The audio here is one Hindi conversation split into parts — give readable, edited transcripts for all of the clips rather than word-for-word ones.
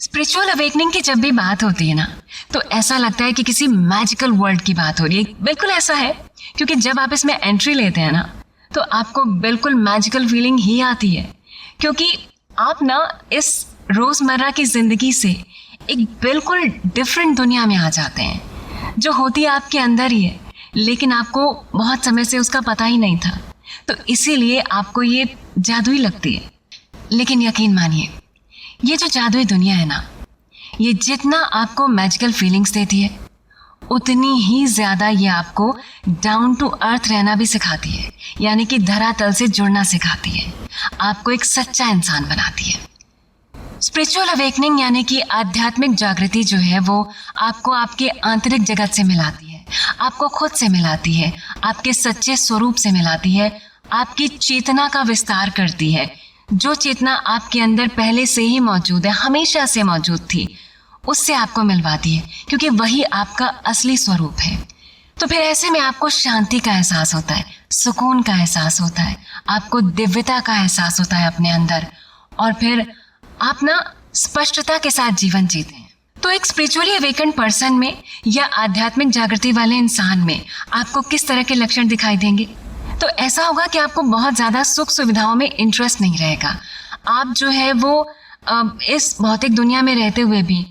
स्पिरिचुअल अवेकनिंग की जब भी बात होती है ना, तो ऐसा लगता है कि किसी मैजिकल वर्ल्ड की बात हो रही है। बिल्कुल ऐसा है, क्योंकि जब आप इसमें एंट्री लेते हैं ना, तो आपको बिल्कुल मैजिकल फीलिंग ही आती है। क्योंकि आप ना इस रोज़मर्रा की ज़िंदगी से एक बिल्कुल डिफरेंट दुनिया में आ जाते हैं, जो होती है आपके अंदर ही है, लेकिन आपको बहुत समय से उसका पता ही नहीं था। तो इसीलिए आपको ये जादुई लगती है। लेकिन यकीन मानिए, ये जो जादुई दुनिया है ना, ये जितना आपको मैजिकल फीलिंग्स देती है, उतनी ही ज़्यादा ये आपको डाउन टू अर्थ रहना भी सिखाती है, यानी कि धरातल से जुड़ना सिखाती है, आपको एक सच्चा इंसान बनाती है। स्पिरिचुअल अवेकनिंग यानी कि आध्यात्मिक जागृति जो है वो आपको आपके आंतरिक जगत से मिलाती है, आपको खुद से मिलाती है, आपके सच्चे स्वरूप से मिलाती है, आपकी चेतना का विस्तार करती है। जो चेतना आपके अंदर पहले से ही मौजूद है, हमेशा से मौजूद थी, उससे आपको मिलवाती है, क्योंकि वही आपका असली स्वरूप है। तो फिर ऐसे में आपको शांति का एहसास होता है, सुकून का एहसास होता है, आपको दिव्यता का एहसास होता है अपने अंदर, और फिर आप ना स्पष्टता के साथ जीवन जीते हैं। तो एक स्पिरिचुअली अवेकन्ड पर्सन में या आध्यात्मिक जागृति वाले इंसान में आपको किस तरह के लक्षण दिखाई देंगे? तो ऐसा होगा कि आपको बहुत ज़्यादा सुख सुविधाओं में इंटरेस्ट नहीं रहेगा। आप जो है वो इस भौतिक दुनिया में रहते हुए भी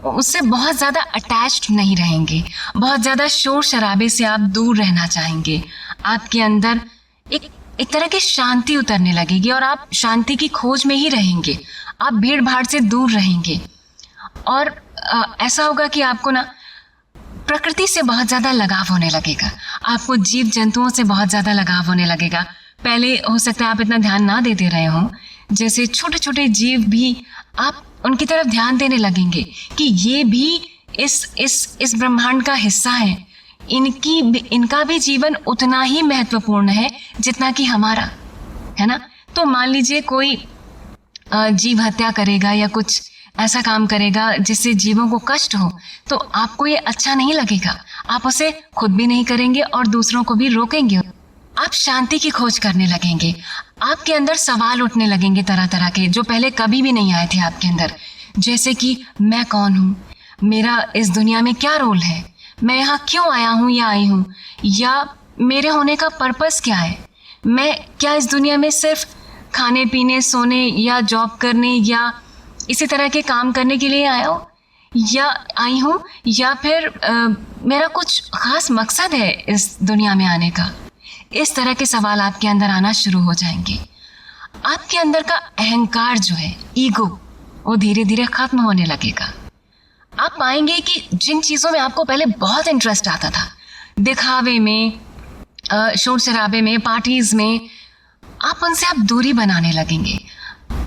उससे बहुत ज़्यादा अटैच्ड नहीं रहेंगे, बहुत ज़्यादा शोर शराबे से आप दूर रहना चाहेंगे। आपके अंदर एक तरह की शांति उतरने लगेगी और आप शांति की खोज में ही रहेंगे, आप भीड़ भाड़ से दूर रहेंगे। और ऐसा होगा कि आपको ना प्रकृति से बहुत ज़्यादा लगाव होने लगेगा, आपको जीव जंतुओं से बहुत ज़्यादा लगाव होने लगेगा। पहले हो सकता है आप इतना ध्यान ना देते रहे हों, जैसे छोटे छोटे जीव भी आप उनकी तरफ ध्यान देने लगेंगे कि ये भी इस ब्रह्मांड का हिस्सा है, इनका भी जीवन उतना ही महत्वपूर्ण है जितना कि हमारा है ना। तो मान लीजिए कोई जीव हत्या करेगा या कुछ ऐसा काम करेगा जिससे जीवों को कष्ट हो, तो आपको ये अच्छा नहीं लगेगा, आप उसे खुद भी नहीं करेंगे और दूसरों को भी रोकेंगे। आप शांति की खोज करने लगेंगे, आपके अंदर सवाल उठने लगेंगे तरह तरह के, जो पहले कभी भी नहीं आए थे आपके अंदर। जैसे कि मैं कौन हूँ, मेरा इस दुनिया में क्या रोल है, मैं यहाँ क्यों आया हूँ या आई हूँ, या मेरे होने का पर्पस क्या है, मैं क्या इस दुनिया में सिर्फ खाने पीने सोने या जॉब करने या इसी तरह के काम करने के लिए आया हूँ या आई हूँ, या फिर मेरा कुछ खास मकसद है इस दुनिया में आने का। इस तरह के सवाल आपके अंदर आना शुरू हो जाएंगे। आपके अंदर का अहंकार जो है, ईगो, वो धीरे धीरे खत्म होने लगेगा। आप पाएंगे कि जिन चीज़ों में आपको पहले बहुत इंटरेस्ट आता था, दिखावे में, शोर शराबे में, पार्टीज में, आप उनसे आप दूरी बनाने लगेंगे।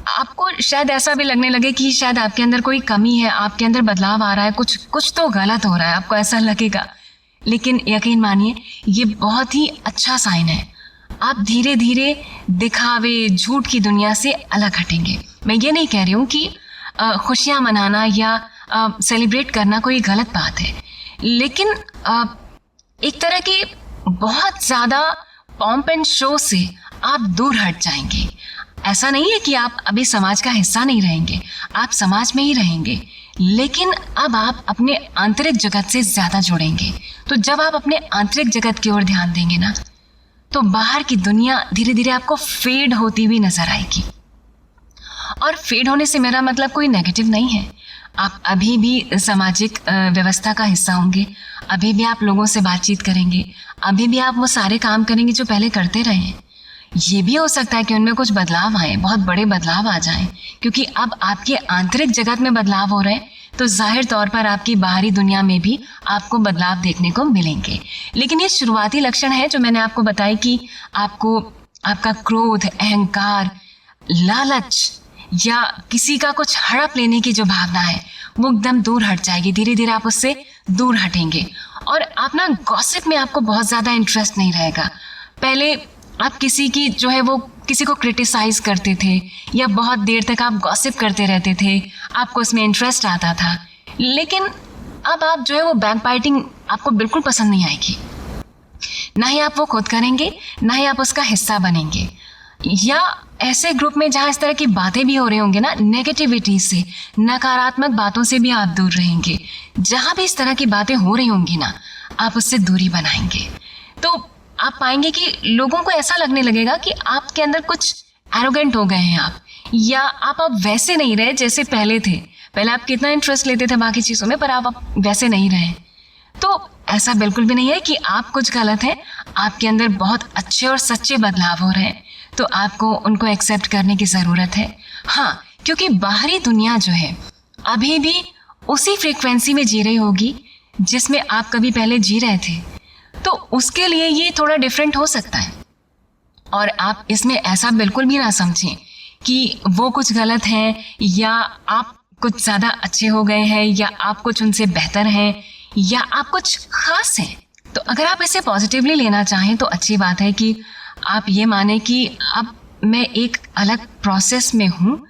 आपको शायद ऐसा भी लगने लगे कि शायद आपके अंदर कोई कमी है, आपके अंदर बदलाव आ रहा है, कुछ तो गलत हो रहा है, आपको ऐसा लगेगा। लेकिन यकीन मानिए, ये बहुत ही अच्छा साइन है। आप धीरे धीरे दिखावे, झूठ की दुनिया से अलग हटेंगे। मैं ये नहीं कह रही हूँ कि खुशियाँ मनाना या सेलिब्रेट करना कोई गलत बात है, लेकिन एक तरह की बहुत ज़्यादा पॉम्प एंड शो से आप दूर हट जाएंगे। ऐसा नहीं है कि आप अभी समाज का हिस्सा नहीं रहेंगे, आप समाज में ही रहेंगे, लेकिन अब आप अपने आंतरिक जगत से ज़्यादा जुड़ेंगे। तो जब आप अपने आंतरिक जगत की ओर ध्यान देंगे ना, तो बाहर की दुनिया धीरे धीरे आपको फेड होती हुई नजर आएगी। और फेड होने से मेरा मतलब कोई नेगेटिव नहीं है, आप अभी भी सामाजिक व्यवस्था का हिस्सा होंगे, अभी भी आप लोगों से बातचीत करेंगे, अभी भी आप वो सारे काम करेंगे जो पहले करते रहे हैं। ये भी हो सकता है कि उनमें कुछ बदलाव आए, बहुत बड़े बदलाव आ जाएं, क्योंकि अब आपके आंतरिक जगत में बदलाव हो रहे हैं, तो जाहिर तौर पर आपकी बाहरी दुनिया में भी आपको बदलाव देखने को मिलेंगे। लेकिन ये शुरुआती लक्षण है जो मैंने आपको बताई कि आपको आपका क्रोध, अहंकार, लालच या किसी का कुछ हड़प लेने की जो भावना है वो एकदम दूर हट जाएगी। धीरे धीरे आप उससे दूर हटेंगे और आप ना गॉसिप में आपको बहुत ज़्यादा इंटरेस्ट नहीं रहेगा। पहले आप किसी की जो है वो किसी को क्रिटिसाइज करते थे या बहुत देर तक आप गॉसिप करते रहते थे, आपको उसमें इंटरेस्ट आता था, लेकिन अब आप जो है वो बैकबाइटिंग आपको बिल्कुल पसंद नहीं आएगी। ना ही आप वो खुद करेंगे, ना ही आप उसका हिस्सा बनेंगे। या ऐसे ग्रुप में जहाँ इस तरह की बातें भी हो रही होंगी ना, नेगेटिविटी से, नकारात्मक बातों से भी आप दूर रहेंगे। जहाँ भी इस तरह की बातें हो रही होंगी ना, आप उससे दूरी बनाएंगे। तो आप पाएंगे कि लोगों को ऐसा लगने लगेगा कि आपके अंदर कुछ एरोगेंट हो गए हैं आप, या आप अब वैसे नहीं रहे जैसे पहले थे। पहले आप कितना इंटरेस्ट लेते थे बाकी चीज़ों में, पर आप अब वैसे नहीं रहे। तो ऐसा बिल्कुल भी नहीं है कि आप कुछ गलत है, आपके अंदर बहुत अच्छे और सच्चे बदलाव हो रहे हैं, तो आपको उनको एक्सेप्ट करने की ज़रूरत है। हाँ, क्योंकि बाहरी दुनिया जो है अभी भी उसी फ्रीक्वेंसी में जी रही होगी जिसमें आप कभी पहले जी रहे थे, तो उसके लिए ये थोड़ा डिफरेंट हो सकता है। और आप इसमें ऐसा बिल्कुल भी ना समझें कि वो कुछ गलत हैं, या आप कुछ ज़्यादा अच्छे हो गए हैं, या आप कुछ उनसे बेहतर हैं, या आप कुछ खास हैं। तो अगर आप इसे पॉजिटिवली लेना चाहें तो अच्छी बात है कि आप ये माने कि अब मैं एक अलग प्रोसेस में हूँ,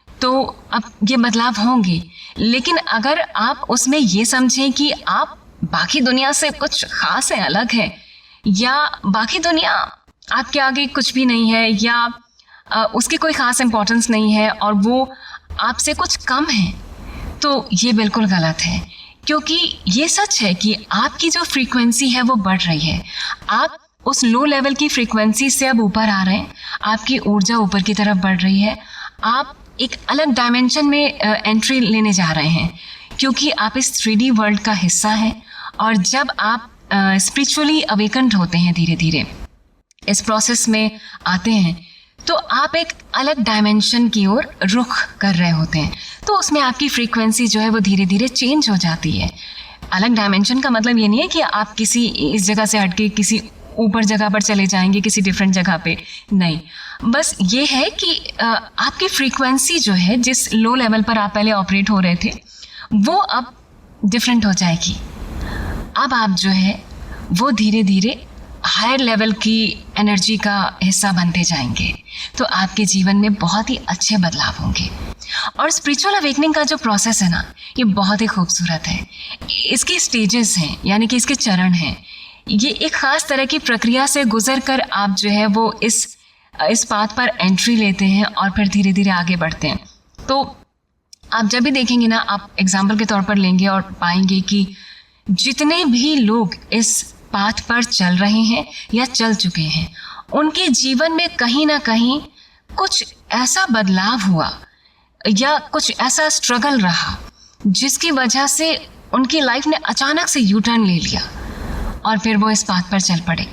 तो अब ये बदलाव होंगे। लेकिन अगर आप उसमें ये समझें कि आप बाकी दुनिया से कुछ खास है, अलग है, या बाकी दुनिया आपके आगे कुछ भी नहीं है, या उसकी कोई ख़ास इम्पोर्टेंस नहीं है और वो आपसे कुछ कम है, तो ये बिल्कुल गलत है। क्योंकि ये सच है कि आपकी जो फ्रीक्वेंसी है वो बढ़ रही है। आप उस लो लेवल की फ्रीक्वेंसी से अब ऊपर आ रहे हैं, आपकी ऊर्जा ऊपर की तरफ बढ़ रही है, आप एक अलग डायमेंशन में एंट्री लेने जा रहे हैं, क्योंकि आप इस 3D वर्ल्ड का हिस्सा हैं। और जब आप स्पिरिचुअली अवेकन्ड होते हैं, धीरे धीरे इस प्रोसेस में आते हैं, तो आप एक अलग डायमेंशन की ओर रुख कर रहे होते हैं। तो उसमें आपकी फ्रीक्वेंसी जो है वो धीरे धीरे चेंज हो जाती है। अलग डायमेंशन का मतलब ये नहीं है कि आप किसी इस जगह से हटके किसी ऊपर जगह पर चले जाएंगे, किसी डिफरेंट जगह पे, नहीं। बस ये है कि आपकी फ्रीक्वेंसी जो है, जिस लो लेवल पर आप पहले ऑपरेट हो रहे थे, वो अब डिफरेंट हो जाएगी। अब आप जो है वो धीरे धीरे हायर लेवल की एनर्जी का हिस्सा बनते जाएंगे, तो आपके जीवन में बहुत ही अच्छे बदलाव होंगे। और स्पिरिचुअल अवेकनिंग का जो प्रोसेस है ना, ये बहुत ही खूबसूरत है। इसकी स्टेजेस हैं, यानी कि इसके चरण हैं। ये एक ख़ास तरह की प्रक्रिया से गुजर कर आप जो है वो इस पाथ पर एंट्री लेते हैं और फिर धीरे धीरे आगे बढ़ते हैं। तो आप जब भी देखेंगे ना, आप एग्जाम्पल के तौर पर लेंगे और पाएंगे कि जितने भी लोग इस पाथ पर चल रहे हैं या चल चुके हैं, उनके जीवन में कहीं ना कहीं कुछ ऐसा बदलाव हुआ या कुछ ऐसा स्ट्रगल रहा जिसकी वजह से उनकी लाइफ ने अचानक से यू टर्न ले लिया और फिर वो इस पाथ पर चल पड़े।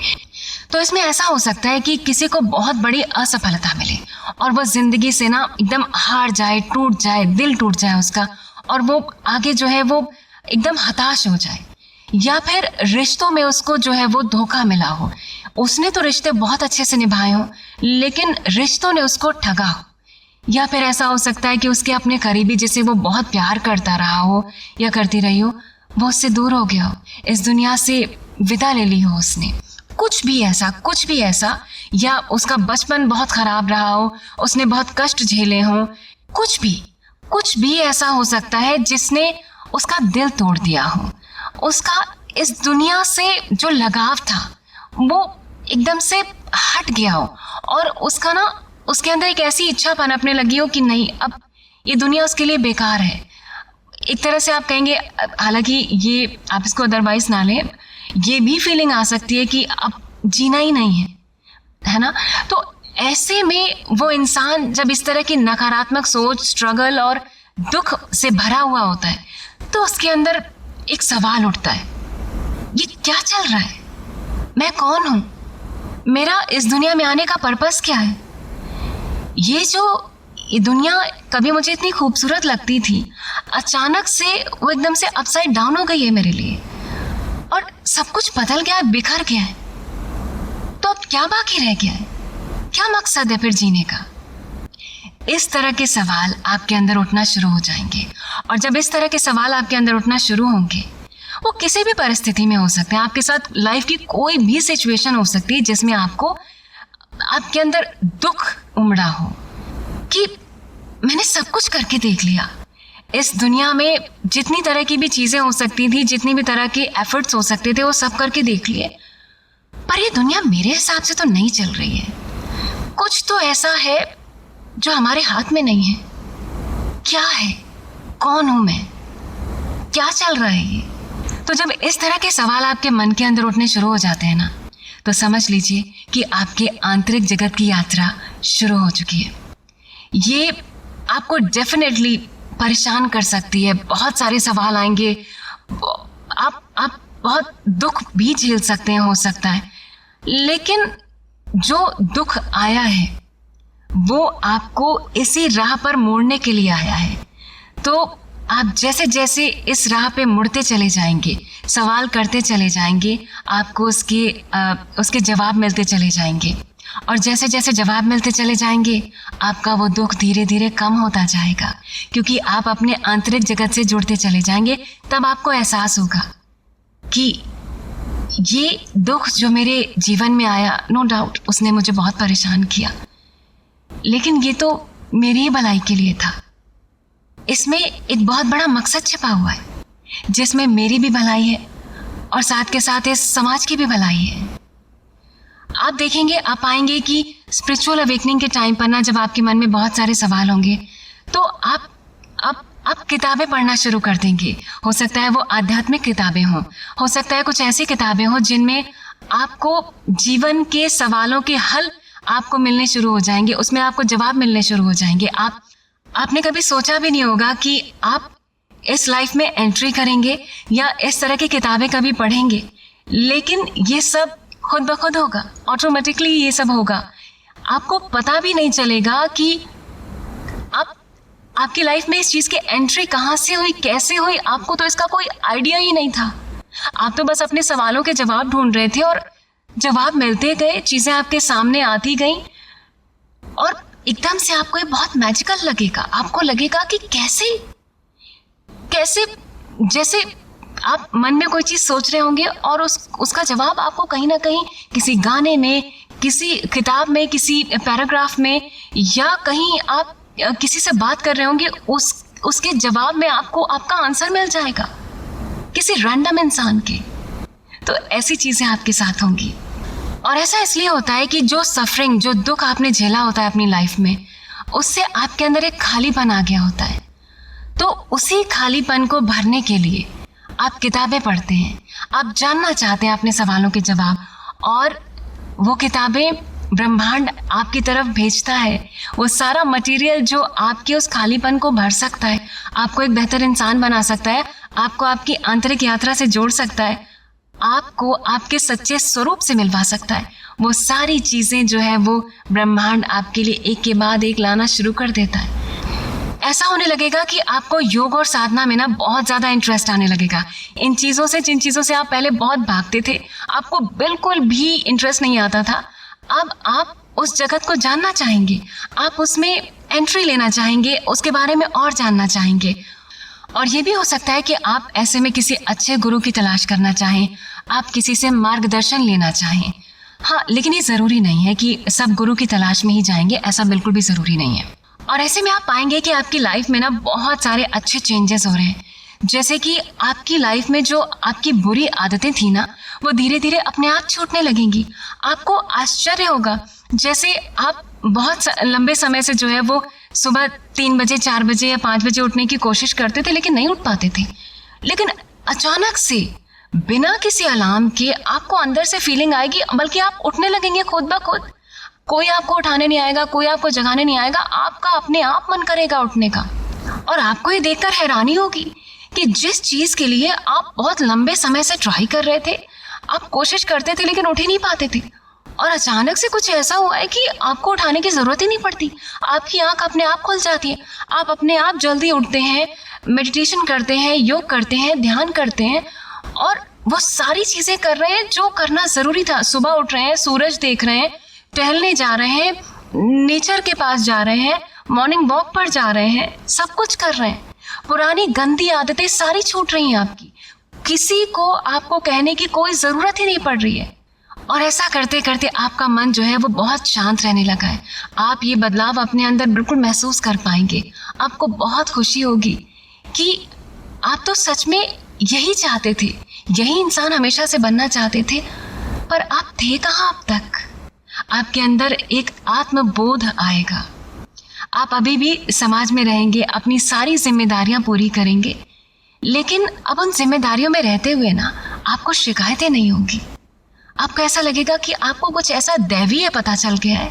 तो इसमें ऐसा हो सकता है कि किसी को बहुत बड़ी असफलता मिले और वो ज़िंदगी से ना एकदम हार जाए, टूट जाए, दिल टूट जाए उसका, और वो आगे जो है वो एकदम हताश हो जाए। या फिर रिश्तों में उसको जो है वो धोखा मिला हो, उसने तो रिश्ते बहुत अच्छे से निभाए हों लेकिन रिश्तों ने उसको ठगा हो। या फिर ऐसा हो सकता है कि उसके अपने करीबी जिसे वो बहुत प्यार करता रहा हो या करती रही हो, वो उससे दूर हो गया हो, इस दुनिया से विदा ले ली हो उसने। कुछ भी ऐसा, या उसका बचपन बहुत ख़राब रहा हो, उसने बहुत कष्ट झेले हों, कुछ भी ऐसा हो सकता है जिसने उसका दिल तोड़ दिया हो। उसका इस दुनिया से जो लगाव था वो एकदम से हट गया हो और उसका ना उसके अंदर एक ऐसी इच्छा पनपने लगी हो कि नहीं, अब ये दुनिया उसके लिए बेकार है। एक तरह से आप कहेंगे, हालांकि ये आप इसको अदरवाइज ना लें, ये भी फीलिंग आ सकती है कि अब जीना ही नहीं है ना। तो ऐसे में वो इंसान जब इस तरह की नकारात्मक सोच, स्ट्रगल और दुख से भरा हुआ होता है, तो उसके अंदर एक सवाल उठता है, ये क्या चल रहा है? मैं कौन हूँ? मेरा इस दुनिया में आने का पर्पस क्या है? ये दुनिया कभी मुझे इतनी खूबसूरत लगती थी, अचानक से वो एकदम से अपसाइड डाउन हो गई है मेरे लिए और सब कुछ बदल गया है, बिखर गया है। तो अब क्या बाकी रह गया है? क्या मकसद है फिर जीने का? इस तरह के सवाल आपके अंदर उठना शुरू हो जाएंगे। और जब इस तरह के सवाल आपके अंदर उठना शुरू होंगे, वो किसी भी परिस्थिति में हो सकते हैं, आपके साथ लाइफ की कोई भी सिचुएशन हो सकती है जिसमें आपके अंदर दुख उमड़ा हो कि मैंने सब कुछ करके देख लिया, इस दुनिया में जितनी तरह की भी चीज़ें हो सकती थी, जितनी भी तरह के एफर्ट्स हो सकते थे, वो सब करके देख लिए, पर ये दुनिया मेरे हिसाब से तो नहीं चल रही है। कुछ तो ऐसा है जो हमारे हाथ में नहीं है। क्या है? कौन हूं मैं? क्या चल रहा है ये? तो जब इस तरह के सवाल आपके मन के अंदर उठने शुरू हो जाते हैं ना, तो समझ लीजिए कि आपके आंतरिक जगत की यात्रा शुरू हो चुकी है। ये आपको डेफिनेटली परेशान कर सकती है। बहुत सारे सवाल आएंगे, आप बहुत दुख भी झेल सकते हैं, हो सकता है। लेकिन जो दुख आया है वो आपको इसी राह पर मोड़ने के लिए आया है। तो आप जैसे जैसे इस राह पे मुड़ते चले जाएंगे, सवाल करते चले जाएंगे, आपको उसके जवाब मिलते चले जाएंगे। और जैसे जैसे जवाब मिलते चले जाएंगे, आपका वो दुख धीरे धीरे कम होता जाएगा, क्योंकि आप अपने आंतरिक जगत से जुड़ते चले जाएंगे। तब आपको एहसास होगा कि ये दुख जो मेरे जीवन में आया, नो डाउट उसने मुझे बहुत परेशान किया, लेकिन ये तो मेरी ही भलाई के लिए था। इसमें एक बहुत बड़ा मकसद छिपा हुआ है, जिसमें मेरी भी भलाई है और साथ के साथ इस समाज की भी भलाई है। आप देखेंगे, आप पाएंगे कि स्पिरिचुअल अवेकनिंग के टाइम पर ना, जब आपके मन में बहुत सारे सवाल होंगे, तो आप किताबें पढ़ना शुरू कर देंगे। हो सकता है वो आध्यात्मिक किताबें हों, हो सकता है कुछ ऐसी किताबें हों जिनमें आपको जीवन के सवालों के हल आपको मिलने शुरू हो जाएंगे, उसमें आपको जवाब मिलने शुरू हो जाएंगे। आपने कभी सोचा भी नहीं होगा कि आप इस लाइफ में एंट्री करेंगे या इस तरह की किताबें कभी पढ़ेंगे, लेकिन ये सब खुद ब खुद होगा, ऑटोमेटिकली ये सब होगा। आपको पता भी नहीं चलेगा कि आपकी लाइफ में इस चीज़ की एंट्री कहाँ से हुई, कैसे हुई। आपको तो इसका कोई आइडिया ही नहीं था। आप तो बस अपने सवालों के जवाब ढूंढ रहे थे और जवाब मिलते गए, चीज़ें आपके सामने आती गई और एकदम से आपको ये बहुत मैजिकल लगेगा। आपको लगेगा कि कैसे जैसे आप मन में कोई चीज़ सोच रहे होंगे और उसका जवाब आपको कहीं ना कहीं किसी गाने में, किसी किताब में, किसी पैराग्राफ में, या कहीं आप किसी से बात कर रहे होंगे, उसके जवाब में आपको आपका आंसर मिल जाएगा, किसी रैंडम इंसान के। तो ऐसी चीज़ें आपके साथ होंगी। और ऐसा इसलिए होता है कि जो सफरिंग, जो दुख आपने झेला होता है अपनी लाइफ में, उससे आपके अंदर एक खालीपन आ गया होता है। तो उसी खालीपन को भरने के लिए आप किताबें पढ़ते हैं, आप जानना चाहते हैं अपने सवालों के जवाब, और वो किताबें ब्रह्मांड आपकी तरफ भेजता है वो सारा मटेरियल जो आपके उस खालीपन को भर सकता है, आपको एक बेहतर इंसान बना सकता है, आपको आपकी आंतरिक यात्रा से जोड़ सकता है, आपको आपके सच्चे स्वरूप से मिलवा सकता है। वो सारी चीज़ें जो है वो ब्रह्मांड आपके लिए एक के बाद एक लाना शुरू कर देता है। ऐसा होने लगेगा कि आपको योग और साधना में ना बहुत ज़्यादा इंटरेस्ट आने लगेगा। इन चीज़ों से, जिन चीज़ों से आप पहले बहुत भागते थे, आपको बिल्कुल भी इंटरेस्ट नहीं आता था, अब आप उस जगत को जानना चाहेंगे, आप उसमें एंट्री लेना चाहेंगे, उसके बारे में और जानना चाहेंगे। और ये भी हो सकता है कि आप ऐसे में किसी अच्छे गुरु की तलाश करना चाहें, आप किसी से मार्गदर्शन लेना चाहें। हाँ, लेकिन ये ज़रूरी नहीं है कि सब गुरु की तलाश में ही जाएंगे, ऐसा बिल्कुल भी ज़रूरी नहीं है। और ऐसे में आप पाएंगे कि आपकी लाइफ में ना बहुत सारे अच्छे चेंजेस हो रहे हैं। जैसे कि आपकी लाइफ में जो आपकी बुरी आदतें थी ना, वो धीरे धीरे अपने आप छूटने लगेंगी। आपको आश्चर्य होगा, जैसे आप बहुत लंबे समय से जो है वो सुबह 3 बजे, 4 बजे या 5 बजे उठने की कोशिश करते थे, लेकिन नहीं उठ पाते थे। लेकिन अचानक से बिना किसी अलार्म के आपको अंदर से फीलिंग आएगी, बल्कि आप उठने लगेंगे खुद ब खुद। कोई आपको उठाने नहीं आएगा, कोई आपको जगाने नहीं आएगा, आपका अपने आप मन करेगा उठने का। और आपको ये देखकर हैरानी होगी कि जिस चीज़ के लिए आप बहुत लंबे समय से ट्राई कर रहे थे, आप कोशिश करते थे लेकिन उठ ही नहीं पाते थे, और अचानक से कुछ ऐसा हुआ है कि आपको उठाने की ज़रूरत ही नहीं पड़ती। आपकी आंख अपने आप खुल जाती है, आप अपने आप जल्दी उठते हैं, मेडिटेशन करते हैं, योग करते हैं, ध्यान करते हैं, और वो सारी चीज़ें कर रहे हैं जो करना ज़रूरी था। सुबह उठ रहे हैं, सूरज देख रहे हैं, टहलने जा रहे हैं, नेचर के पास जा रहे हैं, मॉर्निंग वॉक पर जा रहे हैं, सब कुछ कर रहे हैं। पुरानी गंदी आदतें सारी छूट रही हैं आपकी, किसी को आपको कहने की कोई ज़रूरत ही नहीं पड़ रही है। और ऐसा करते करते आपका मन जो है वो बहुत शांत रहने लगा है। आप ये बदलाव अपने अंदर बिल्कुल महसूस कर पाएंगे। आपको बहुत खुशी होगी कि आप तो सच में यही चाहते थे, यही इंसान हमेशा से बनना चाहते थे, पर आप थे कहाँ अब तक? आपके अंदर एक आत्मबोध आएगा। आप अभी भी समाज में रहेंगे, अपनी सारी जिम्मेदारियां पूरी करेंगे, लेकिन अब उन जिम्मेदारियों में रहते हुए ना आपको शिकायतें नहीं होंगी। आपको ऐसा लगेगा कि आपको कुछ ऐसा दैवीय पता चल गया है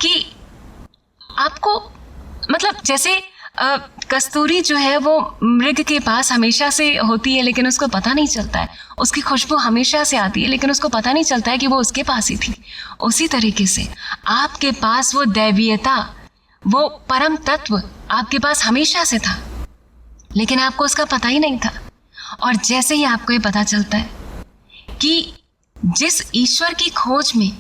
कि आपको, मतलब जैसे कस्तूरी जो है वो मृग के पास हमेशा से होती है लेकिन उसको पता नहीं चलता है, उसकी खुशबू हमेशा से आती है लेकिन उसको पता नहीं चलता है कि वो उसके पास ही थी। उसी तरीके से आपके पास वो दैवीयता, वो परम तत्व आपके पास हमेशा से था लेकिन आपको उसका पता ही नहीं था। और जैसे ही आपको ये पता चलता है कि जिस ईश्वर की खोज में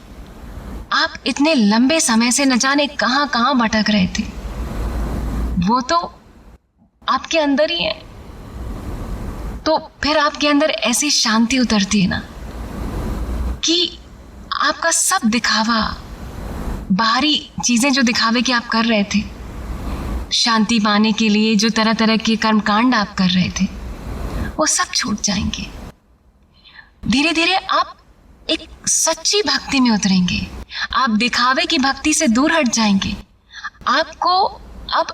आप इतने लंबे समय से न जाने कहाँ कहाँ भटक रहे थे, वो तो आपके अंदर ही है, तो फिर आपके अंदर ऐसी शांति उतरती है ना कि आपका सब दिखावा, बाहरी चीजें जो दिखावे की आप कर रहे थे शांति पाने के लिए, जो तरह तरह के कर्मकांड आप कर रहे थे, वो सब छूट जाएंगे। धीरे धीरे आप एक सच्ची भक्ति में उतरेंगे, आप दिखावे की भक्ति से दूर हट जाएंगे। आपको अब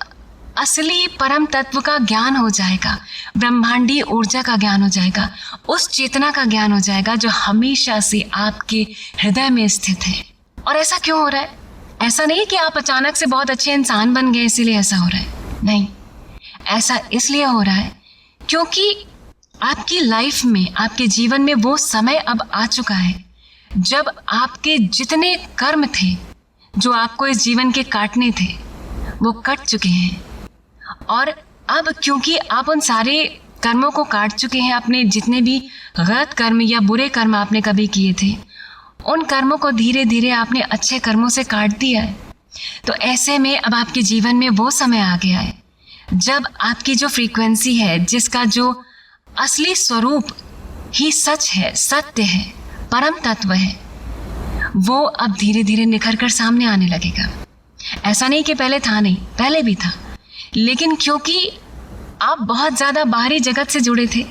असली परम तत्व का ज्ञान हो जाएगा, ब्रह्मांडीय ऊर्जा का ज्ञान हो जाएगा, उस चेतना का ज्ञान हो जाएगा जो हमेशा से आपके हृदय में स्थित है। और ऐसा क्यों हो रहा है? ऐसा नहीं कि आप अचानक से बहुत अच्छे इंसान बन गए इसीलिए ऐसा हो रहा है, नहीं, ऐसा इसलिए हो रहा है क्योंकि आपकी लाइफ में, आपके जीवन में वो समय अब आ चुका है जब आपके जितने कर्म थे जो आपको इस जीवन के काटने थे वो कट चुके हैं। और अब क्योंकि आप उन सारे कर्मों को काट चुके हैं, अपने जितने भी गलत कर्म या बुरे कर्म आपने कभी किए थे उन कर्मों को धीरे धीरे आपने अच्छे कर्मों से काट दिया है। तो ऐसे में अब आपके जीवन में वो समय आ गया है जब आपकी जो फ्रीक्वेंसी है, जिसका जो असली स्वरूप ही सच है, सत्य है, परम तत्व है, वो अब धीरे धीरे निखर कर सामने आने लगेगा। ऐसा नहीं कि पहले था नहीं, पहले भी था, लेकिन क्योंकि आप बहुत ज़्यादा बाहरी जगत से जुड़े थे,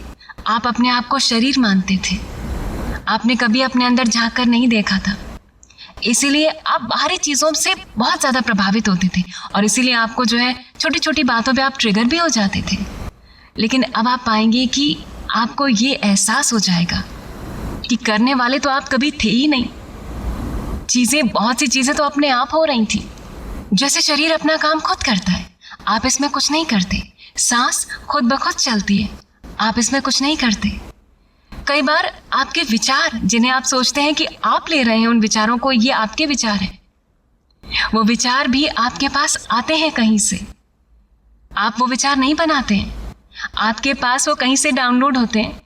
आप अपने आप को शरीर मानते थे, आपने कभी अपने अंदर झांक कर नहीं देखा था, इसीलिए आप बाहरी चीज़ों से बहुत ज़्यादा प्रभावित होते थे और इसीलिए आपको जो है छोटी छोटी बातों पे आप ट्रिगर भी हो जाते थे। लेकिन अब आप पाएंगे कि आपको ये एहसास हो जाएगा कि करने वाले तो आप कभी थे ही नहीं, चीज़ें, बहुत सी चीज़ें तो अपने आप हो रही थी। जैसे शरीर अपना काम खुद करता है, आप इसमें कुछ नहीं करते, सांस खुद ब खुद चलती है, आप इसमें कुछ नहीं करते। कई बार आपके विचार, जिन्हें आप सोचते हैं कि आप ले रहे हैं उन विचारों को, ये आपके विचार हैं, वो विचार भी आपके पास आते हैं कहीं से, आप वो विचार नहीं बनाते हैं, आपके पास वो कहीं से डाउनलोड होते हैं।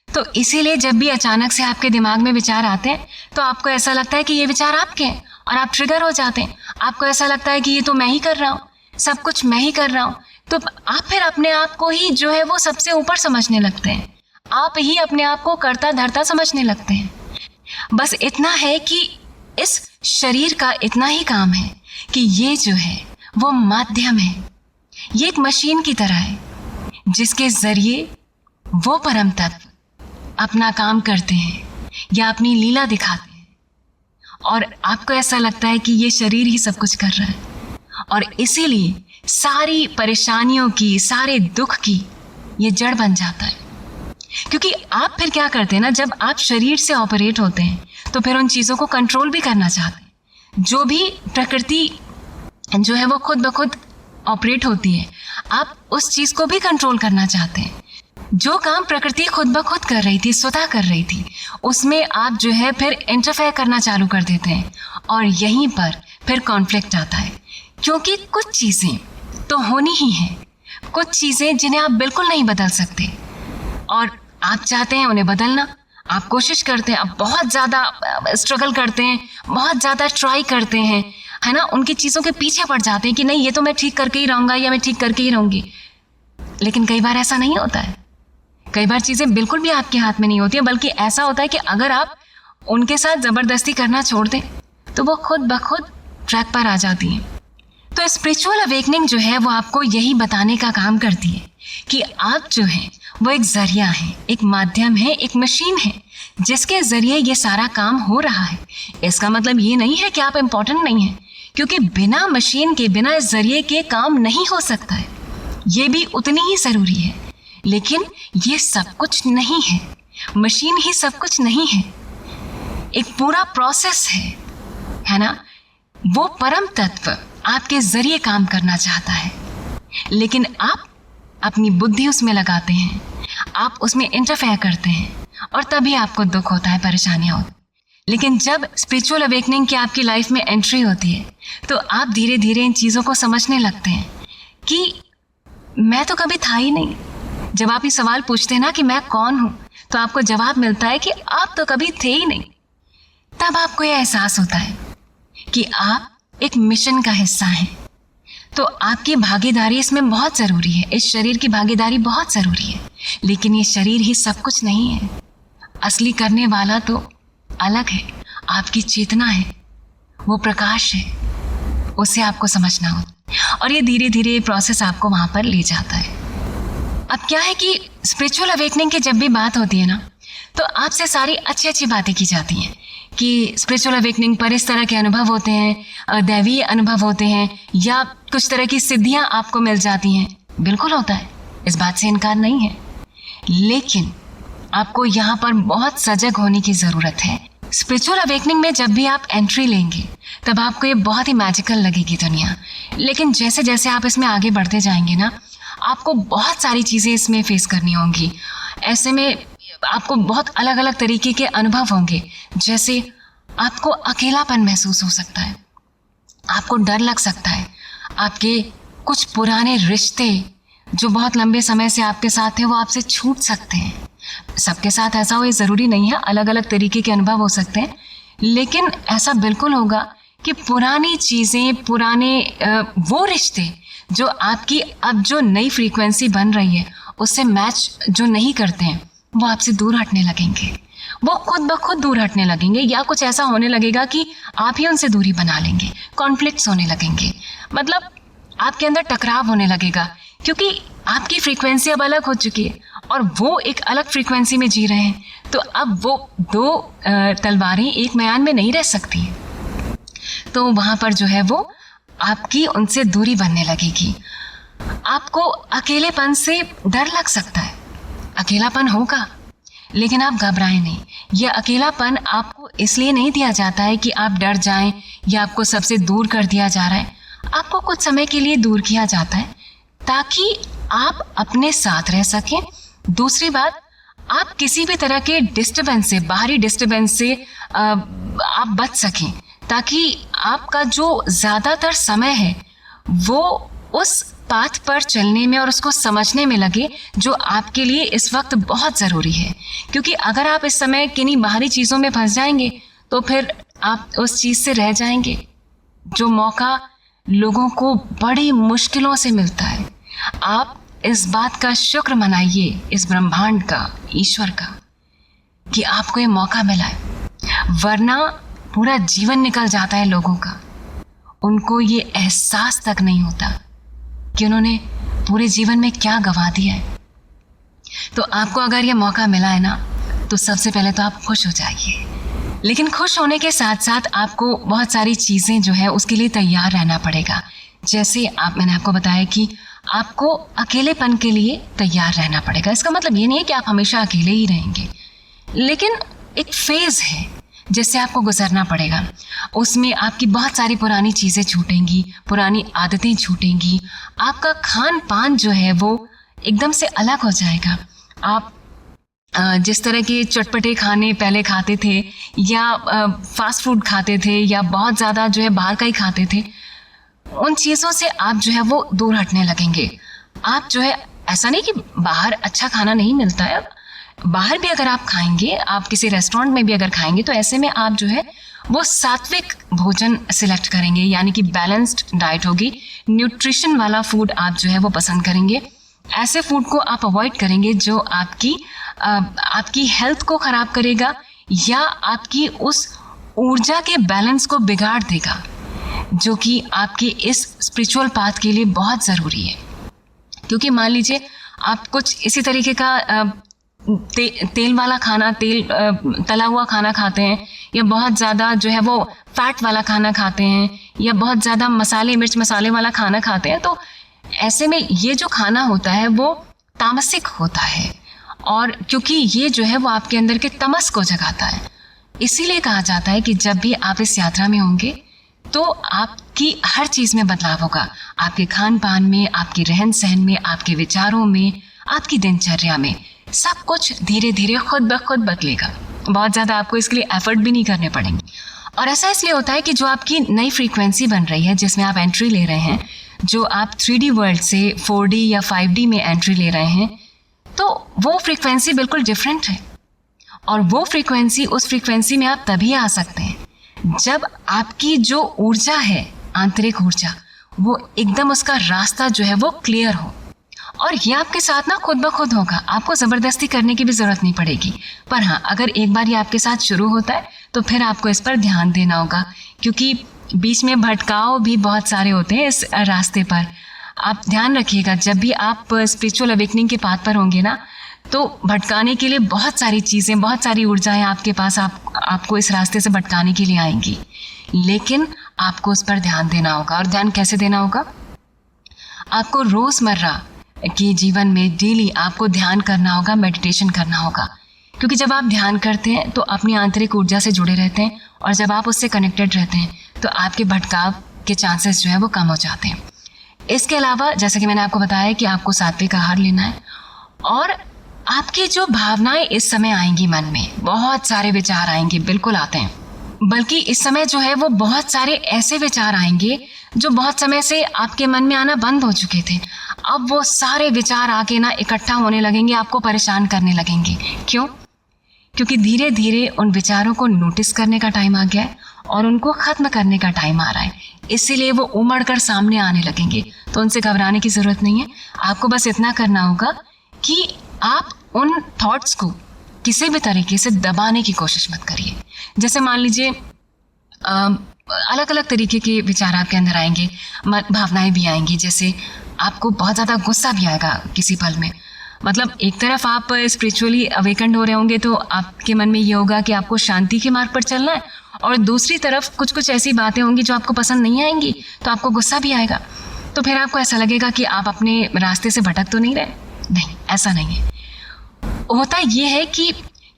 तो इसीलिए जब भी अचानक से आपके दिमाग में विचार आते हैं तो आपको ऐसा लगता है कि ये विचार आपके हैं और आप ट्रिगर हो जाते हैं। आपको ऐसा लगता है कि ये तो मैं ही कर रहा हूँ, सब कुछ मैं ही कर रहा हूँ, तो आप फिर अपने आप को ही जो है वो सबसे ऊपर समझने लगते हैं, आप ही अपने आप को कर्ता धर्ता समझने लगते हैं। बस इतना है कि इस शरीर का इतना ही काम है कि ये जो है वो माध्यम है, ये एक मशीन की तरह है जिसके जरिए वो परम तत्व अपना काम करते हैं या अपनी लीला दिखाते हैं और आपको ऐसा लगता है कि ये शरीर ही सब कुछ कर रहा है और इसीलिए सारी परेशानियों की, सारे दुख की ये जड़ बन जाता है। क्योंकि आप फिर क्या करते हैं ना, जब आप शरीर से ऑपरेट होते हैं तो फिर उन चीज़ों को कंट्रोल भी करना चाहते हैं। जो भी प्रकृति जो है वो खुद ब खुद ऑपरेट होती है, आप उस चीज़ को भी कंट्रोल करना चाहते हैं। जो काम प्रकृति खुद ब खुद कर रही थी, स्वतः कर रही थी, उसमें आप जो है फिर इंटरफेयर करना चालू कर देते हैं और यहीं पर फिर कॉन्फ्लिक्ट आता है। क्योंकि कुछ चीज़ें तो होनी ही हैं, कुछ चीज़ें जिन्हें आप बिल्कुल नहीं बदल सकते और आप चाहते हैं उन्हें बदलना, आप कोशिश करते हैं, आप बहुत ज़्यादा स्ट्रगल करते हैं, बहुत ज़्यादा ट्राई करते हैं, है ना, उनकी चीज़ों के पीछे पड़ जाते हैं कि नहीं ये तो मैं ठीक करके ही रहूँगा या मैं ठीक करके ही रहूँगी। लेकिन कई बार ऐसा नहीं होता है, कई बार चीज़ें बिल्कुल भी आपके हाथ में नहीं होती है, बल्कि ऐसा होता है कि अगर आप उनके साथ ज़बरदस्ती करना छोड़ दें तो वो खुद ब खुद ट्रैक पर आ जाती हैं। तो स्पिरिचुअल अवेकनिंग जो है वो आपको यही बताने का काम करती है कि आप जो हैं वो एक जरिया है, एक माध्यम है, एक मशीन है जिसके ज़रिए ये सारा काम हो रहा है। इसका मतलब ये नहीं है कि आप इम्पोर्टेंट नहीं हैं, क्योंकि बिना मशीन के, बिना इस ज़रिए के काम नहीं हो सकता है। ये भी उतनी ही ज़रूरी है, लेकिन ये सब कुछ नहीं है। मशीन ही सब कुछ नहीं है, एक पूरा प्रोसेस है ना। वो परम तत्व आपके ज़रिए काम करना चाहता है, लेकिन आप अपनी बुद्धि उसमें लगाते हैं, आप उसमें इंटरफेयर करते हैं, और तभी आपको दुख होता है, परेशानियाँ होती। लेकिन जब स्पिरिचुअल अवेकनिंग की आपकी लाइफ में एंट्री होती है, तो आप धीरे धीरे इन चीज़ों को समझने लगते हैं कि मैं तो कभी था ही नहीं। जब आप ये सवाल पूछते हैं ना कि मैं कौन हूँ, तो आपको जवाब मिलता है कि आप तो कभी थे ही नहीं। तब आपको यह एहसास होता है कि आप एक मिशन का हिस्सा हैं। तो आपकी भागीदारी इसमें बहुत ज़रूरी है, इस शरीर की भागीदारी बहुत ज़रूरी है। लेकिन ये शरीर ही सब कुछ नहीं है, असली करने वाला तो अलग है, आपकी चेतना है, वो प्रकाश है, उसे आपको समझना होता है, और ये धीरे धीरे प्रोसेस आपको वहाँ पर ले जाता है। अब क्या है कि स्पिरिचुअल अवेकनिंग की जब भी बात होती है ना, तो आपसे सारी अच्छी अच्छी बातें की जाती हैं कि स्पिरिचुअल अवेकनिंग पर इस तरह के अनुभव होते हैं, दैवीय अनुभव होते हैं, या कुछ तरह की सिद्धियां आपको मिल जाती हैं। बिल्कुल होता है, इस बात से इनकार नहीं है, लेकिन आपको यहाँ पर बहुत सजग होने की ज़रूरत है। स्पिरिचुअल अवेकनिंग में जब भी आप एंट्री लेंगे, तब आपको ये बहुत ही मैजिकल लगेगी दुनिया। लेकिन जैसे जैसे आप इसमें आगे बढ़ते जाएंगे ना, आपको बहुत सारी चीज़ें इसमें फेस करनी होंगी। ऐसे में आपको बहुत अलग अलग तरीके के अनुभव होंगे। जैसे आपको अकेलापन महसूस हो सकता है, आपको डर लग सकता है, आपके कुछ पुराने रिश्ते जो बहुत लंबे समय से आपके साथ थे वो आपसे छूट सकते हैं। सबके साथ ऐसा हो ये ज़रूरी नहीं है, अलग अलग तरीके के अनुभव हो सकते हैं, लेकिन ऐसा बिल्कुल होगा कि पुरानी चीज़ें, पुराने वो रिश्ते जो आपकी अब जो नई फ्रीक्वेंसी बन रही है उससे मैच जो नहीं करते हैं, वो आपसे दूर हटने लगेंगे, वो खुद ब खुद दूर हटने लगेंगे, या कुछ ऐसा होने लगेगा कि आप ही उनसे दूरी बना लेंगे, कॉन्फ्लिक्ट्स होने लगेंगे, मतलब आपके अंदर टकराव होने लगेगा, क्योंकि आपकी फ्रीक्वेंसी अब अलग हो चुकी है और वो एक अलग फ्रीक्वेंसी में जी रहे हैं। तो अब वो दो तलवारें एक म्यान में नहीं रह सकती, तो वहाँ पर जो है वो आपकी उनसे दूरी बनने लगेगी। आपको अकेलेपन से डर लग सकता है, अकेलापन होगा, लेकिन आप घबराएं नहीं। यह अकेलापन आपको इसलिए नहीं दिया जाता है कि आप डर जाएं या आपको सबसे दूर कर दिया जा रहा है। आपको कुछ समय के लिए दूर किया जाता है ताकि आप अपने साथ रह सकें। दूसरी बात, आप किसी भी तरह के डिस्टर्बेंस से, बाहरी डिस्टर्बेंस से आप बच सकें, ताकि आपका जो ज़्यादातर समय है वो उस पाथ पर चलने में और उसको समझने में लगे जो आपके लिए इस वक्त बहुत ज़रूरी है। क्योंकि अगर आप इस समय किन्हीं बाहरी चीज़ों में फंस जाएंगे तो फिर आप उस चीज़ से रह जाएंगे। जो मौका लोगों को बड़ी मुश्किलों से मिलता है, आप इस बात का शुक्र मनाइए, इस ब्रह्मांड का, ईश्वर का, कि आपको ये मौका मिला है। वरना पूरा जीवन निकल जाता है लोगों का, उनको ये एहसास तक नहीं होता कि उन्होंने पूरे जीवन में क्या गंवा दिया है। तो आपको अगर ये मौका मिला है ना, तो सबसे पहले तो आप खुश हो जाइए, लेकिन खुश होने के साथ साथ आपको बहुत सारी चीज़ें जो है उसके लिए तैयार रहना पड़ेगा। जैसे मैंने आपको बताया कि आपको अकेलेपन के लिए तैयार रहना पड़ेगा। इसका मतलब ये नहीं है कि आप हमेशा अकेले ही रहेंगे, लेकिन एक फेज़ है जिससे आपको गुजरना पड़ेगा। उसमें आपकी बहुत सारी पुरानी चीज़ें छूटेंगी, पुरानी आदतें छूटेंगी, आपका खान पान जो है वो एकदम से अलग हो जाएगा। आप जिस तरह के चटपटे खाने पहले खाते थे, या फास्ट फूड खाते थे, या बहुत ज़्यादा जो है बाहर का ही खाते थे, उन चीज़ों से आप जो है वो दूर हटने लगेंगे। आप जो है, ऐसा नहीं कि बाहर अच्छा खाना नहीं मिलता है, बाहर भी अगर आप खाएंगे, आप किसी रेस्टोरेंट में भी अगर खाएंगे, तो ऐसे में आप जो है वो सात्विक भोजन सिलेक्ट करेंगे, यानी कि बैलेंस्ड डाइट होगी, न्यूट्रिशन वाला फूड आप जो है वो पसंद करेंगे। ऐसे फूड को आप अवॉइड करेंगे जो आपकी हेल्थ को ख़राब करेगा या आपकी उस ऊर्जा के बैलेंस को बिगाड़ देगा, जो कि आपके इस स्पिरिचुअल पाथ के लिए बहुत ज़रूरी है। क्योंकि मान लीजिए आप कुछ इसी तरीके का तेल वाला खाना, तला हुआ खाना खाते हैं, या बहुत ज़्यादा जो है वो फैट वाला खाना खाते हैं, या बहुत ज़्यादा मिर्च मसाले वाला खाना खाते हैं, तो ऐसे में ये जो खाना होता है वो तामसिक होता है, और क्योंकि ये जो है वो आपके अंदर के तमस को जगाता है। इसीलिए कहा जाता है कि जब भी आप इस यात्रा में होंगे तो आपकी हर चीज़ में बदलाव होगा, आपके खान पान में, आपके रहन सहन में, आपके विचारों में, आपकी दिनचर्या में, सब कुछ धीरे धीरे खुद ब खुद बदलेगा। बहुत ज़्यादा आपको इसके लिए एफर्ट भी नहीं करने पड़ेंगे। और ऐसा इसलिए होता है कि जो आपकी नई फ्रीक्वेंसी बन रही है, जिसमें आप एंट्री ले रहे हैं, जो आप 3D वर्ल्ड से 4D या 5D में एंट्री ले रहे हैं, तो वो फ्रीक्वेंसी बिल्कुल डिफरेंट है। और वो फ्रीक्वेंसी, उस फ्रीक्वेंसी में आप तभी आ सकते हैं जब आपकी जो ऊर्जा है, आंतरिक ऊर्जा, वो एकदम उसका रास्ता जो है वो क्लियर हो। और ये आपके साथ ना खुद ब खुद होगा, आपको ज़बरदस्ती करने की भी ज़रूरत नहीं पड़ेगी। पर हाँ, अगर एक बार ये आपके साथ शुरू होता है तो फिर आपको इस पर ध्यान देना होगा, क्योंकि बीच में भटकाव भी बहुत सारे होते हैं इस रास्ते पर। आप ध्यान रखिएगा, जब भी आप स्पिरिचुअल अवेकनिंग के पाथ पर होंगे ना, तो भटकाने के लिए बहुत सारी चीज़ें, बहुत सारी ऊर्जाएं आपके पास आपको इस रास्ते से भटकाने के लिए आएंगी, लेकिन आपको उस पर ध्यान देना होगा। और ध्यान कैसे देना होगा? आपको रोज़मर्रा के जीवन में डेली आपको ध्यान करना होगा, मेडिटेशन करना होगा, क्योंकि जब आप ध्यान करते हैं तो अपनी आंतरिक ऊर्जा से जुड़े रहते हैं, और जब आप उससे कनेक्टेड रहते हैं तो आपके भटकाव के चांसेस जो है वो कम हो जाते हैं। इसके अलावा जैसे कि मैंने आपको बताया कि आपको सात्विक आहार लेना है, और आपकी जो भावनाएं इस समय आएंगी, मन में बहुत सारे विचार आएंगे, बिल्कुल आते हैं, बल्कि इस समय जो है वो बहुत सारे ऐसे विचार आएंगे जो बहुत समय से आपके मन में आना बंद हो चुके थे। अब वो सारे विचार आके ना इकट्ठा होने लगेंगे, आपको परेशान करने लगेंगे। क्यों? क्योंकि धीरे धीरे उन विचारों को नोटिस करने का टाइम आ गया है और उनको ख़त्म करने का टाइम आ रहा है, इसीलिए वो उमड़ कर सामने आने लगेंगे। तो उनसे घबराने की ज़रूरत नहीं है। आपको बस इतना करना होगा कि आप उन थॉट्स को किसी भी तरीके से दबाने की कोशिश मत करिए। जैसे मान लीजिए अलग अलग तरीके के विचार आपके अंदर आएंगे, भावनाएं भी आएंगी। जैसे आपको बहुत ज़्यादा गुस्सा भी आएगा किसी पल में। मतलब एक तरफ आप स्पिरिचुअली अवेकन्ड हो रहे होंगे तो आपके मन में ये होगा कि आपको शांति के मार्ग पर चलना है, और दूसरी तरफ कुछ कुछ ऐसी बातें होंगी जो आपको पसंद नहीं आएंगी, तो आपको गुस्सा भी आएगा। तो फिर आपको ऐसा लगेगा कि आप अपने रास्ते से भटक तो नहीं रहे। नहीं, ऐसा नहीं है। होता ये है कि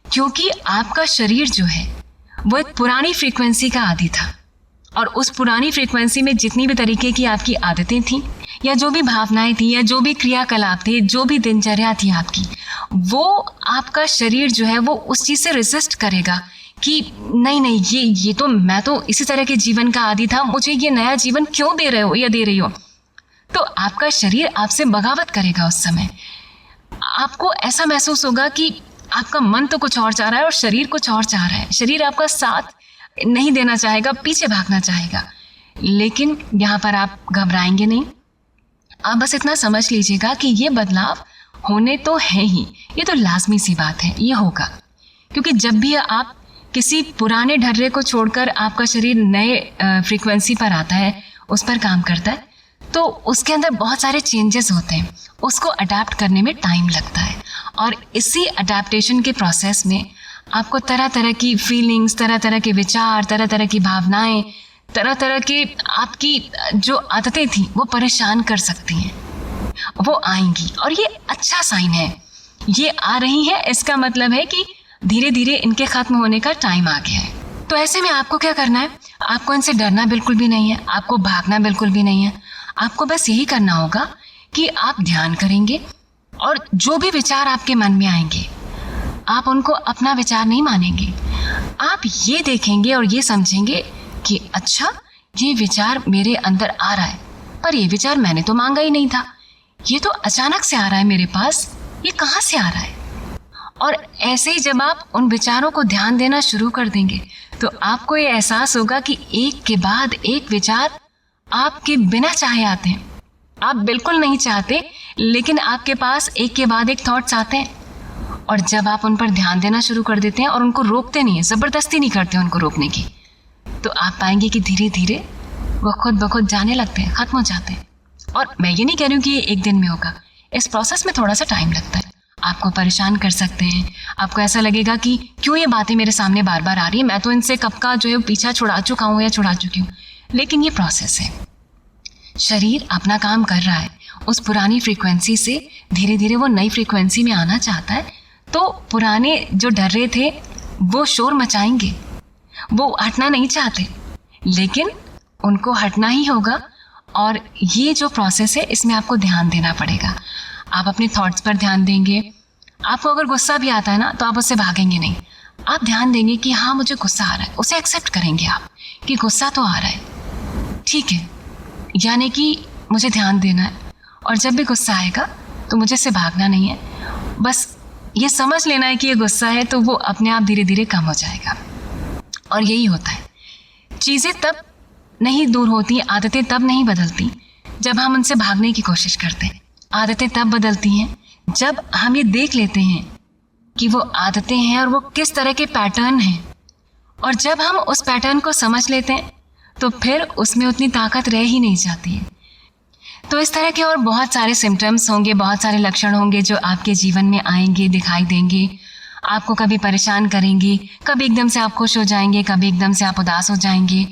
क्योंकि आपका शरीर जो है वो एक पुरानी फ्रीक्वेंसी का आदी था, और उस पुरानी फ्रीक्वेंसी में जितनी भी तरीके की आपकी आदतें थी, या जो भी भावनाएं थी, या जो भी क्रियाकलाप थे, जो भी दिनचर्या थी आपकी, वो आपका शरीर जो है वो उस चीज़ से रेजिस्ट करेगा कि नहीं, ये तो मैं तो इसी तरह के जीवन का आदी था, मुझे ये नया जीवन क्यों दे रहे हो या दे रही हो। तो आपका शरीर आपसे बगावत करेगा। उस समय आपको ऐसा महसूस होगा कि आपका मन तो कुछ और चाह रहा है और शरीर कुछ और चाह रहा है। शरीर आपका साथ नहीं देना चाहेगा, पीछे भागना चाहेगा। लेकिन यहाँ पर आप घबराएंगे नहीं। आप बस इतना समझ लीजिएगा कि ये बदलाव होने तो है ही, ये तो लाजमी सी बात है, ये होगा। क्योंकि जब भी आप किसी पुराने ढर्रे को छोड़कर आपका शरीर नए फ्रीक्वेंसी पर आता है, उस पर काम करता है, तो उसके अंदर बहुत सारे चेंजेस होते हैं। उसको अडेप्ट करने में टाइम लगता है, और इसी अडेप्टेशन के प्रोसेस में आपको तरह तरह की फीलिंग्स, तरह तरह के विचार, तरह तरह की भावनाएं, तरह तरह के आपकी जो आदतें थी वो परेशान कर सकती हैं, वो आएंगी। और ये अच्छा साइन है, ये आ रही है, इसका मतलब है कि धीरे धीरे इनके ख़त्म होने का टाइम आ गया है। तो ऐसे में आपको क्या करना है? आपको इनसे डरना बिल्कुल भी नहीं है, आपको भागना बिल्कुल भी नहीं है। आपको बस यही करना होगा कि आप ध्यान करेंगे, और जो भी विचार आपके मन में आएंगे आप उनको अपना विचार नहीं मानेंगे। आप ये देखेंगे और ये समझेंगे कि अच्छा, ये विचार मेरे अंदर आ रहा है, पर ये विचार मैंने तो मांगा ही नहीं था, ये तो अचानक से आ रहा है मेरे पास, ये कहाँ से आ रहा है। और ऐसे ही जब आप उन विचारों को ध्यान देना शुरू कर देंगे तो आपको ये एहसास होगा कि एक के बाद एक विचार आपके बिना चाहे आते हैं। आप बिल्कुल नहीं चाहते, लेकिन आपके पास एक के बाद एक थॉट्स आते हैं, और जब आप उन पर ध्यान देना शुरू कर देते हैं और उनको रोकते नहीं है, ज़बरदस्ती नहीं करते उनको रोकने की, तो आप पाएंगे कि धीरे धीरे वो खुद ब खुद जाने लगते हैं, ख़त्म हो जाते हैं। और मैं ये नहीं कह रही हूँ कि ये एक दिन में होगा, इस प्रोसेस में थोड़ा सा टाइम लगता है। आपको परेशान कर सकते हैं। आपको ऐसा लगेगा कि क्यों ये बातें मेरे सामने बार बार आ रही है, मैं तो इनसे कब का जो है पीछा छुड़ा चुका हूँ या छुड़ा चुकी हूँ। लेकिन ये प्रोसेस है, शरीर अपना काम कर रहा है। उस पुरानी फ्रीक्वेंसी से धीरे धीरे वो नई फ्रीक्वेंसी में आना चाहता है। तो पुराने जो डर रहे थे वो शोर मचाएंगे, वो हटना नहीं चाहते, लेकिन उनको हटना ही होगा। और ये जो प्रोसेस है इसमें आपको ध्यान देना पड़ेगा। आप अपने थॉट्स पर ध्यान देंगे। आपको अगर गुस्सा भी आता है ना तो आप उससे भागेंगे नहीं, आप ध्यान देंगे कि हाँ मुझे गुस्सा आ रहा है, उसे एक्सेप्ट करेंगे आप कि गुस्सा तो आ रहा है, ठीक है, यानी कि मुझे ध्यान देना है। और जब भी गुस्सा आएगा तो मुझे इससे भागना नहीं है, बस ये समझ लेना है कि ये गुस्सा है, तो वो अपने आप धीरे धीरे कम हो जाएगा। और यही होता है, चीज़ें तब नहीं दूर होती, आदतें तब नहीं बदलती जब हम उनसे भागने की कोशिश करते हैं। आदतें तब बदलती हैं जब हम ये देख लेते हैं कि वो आदतें हैं और वो किस तरह के पैटर्न हैं। और जब हम उस पैटर्न को समझ लेते हैं तो फिर उसमें उतनी ताकत रह ही नहीं जाती है। तो इस तरह के और बहुत सारे सिम्टम्स होंगे, बहुत सारे लक्षण होंगे जो आपके जीवन में आएंगे, दिखाई देंगे, आपको कभी परेशान करेंगे, कभी एकदम से आप खुश हो जाएंगे, कभी एकदम से आप उदास हो जाएंगे।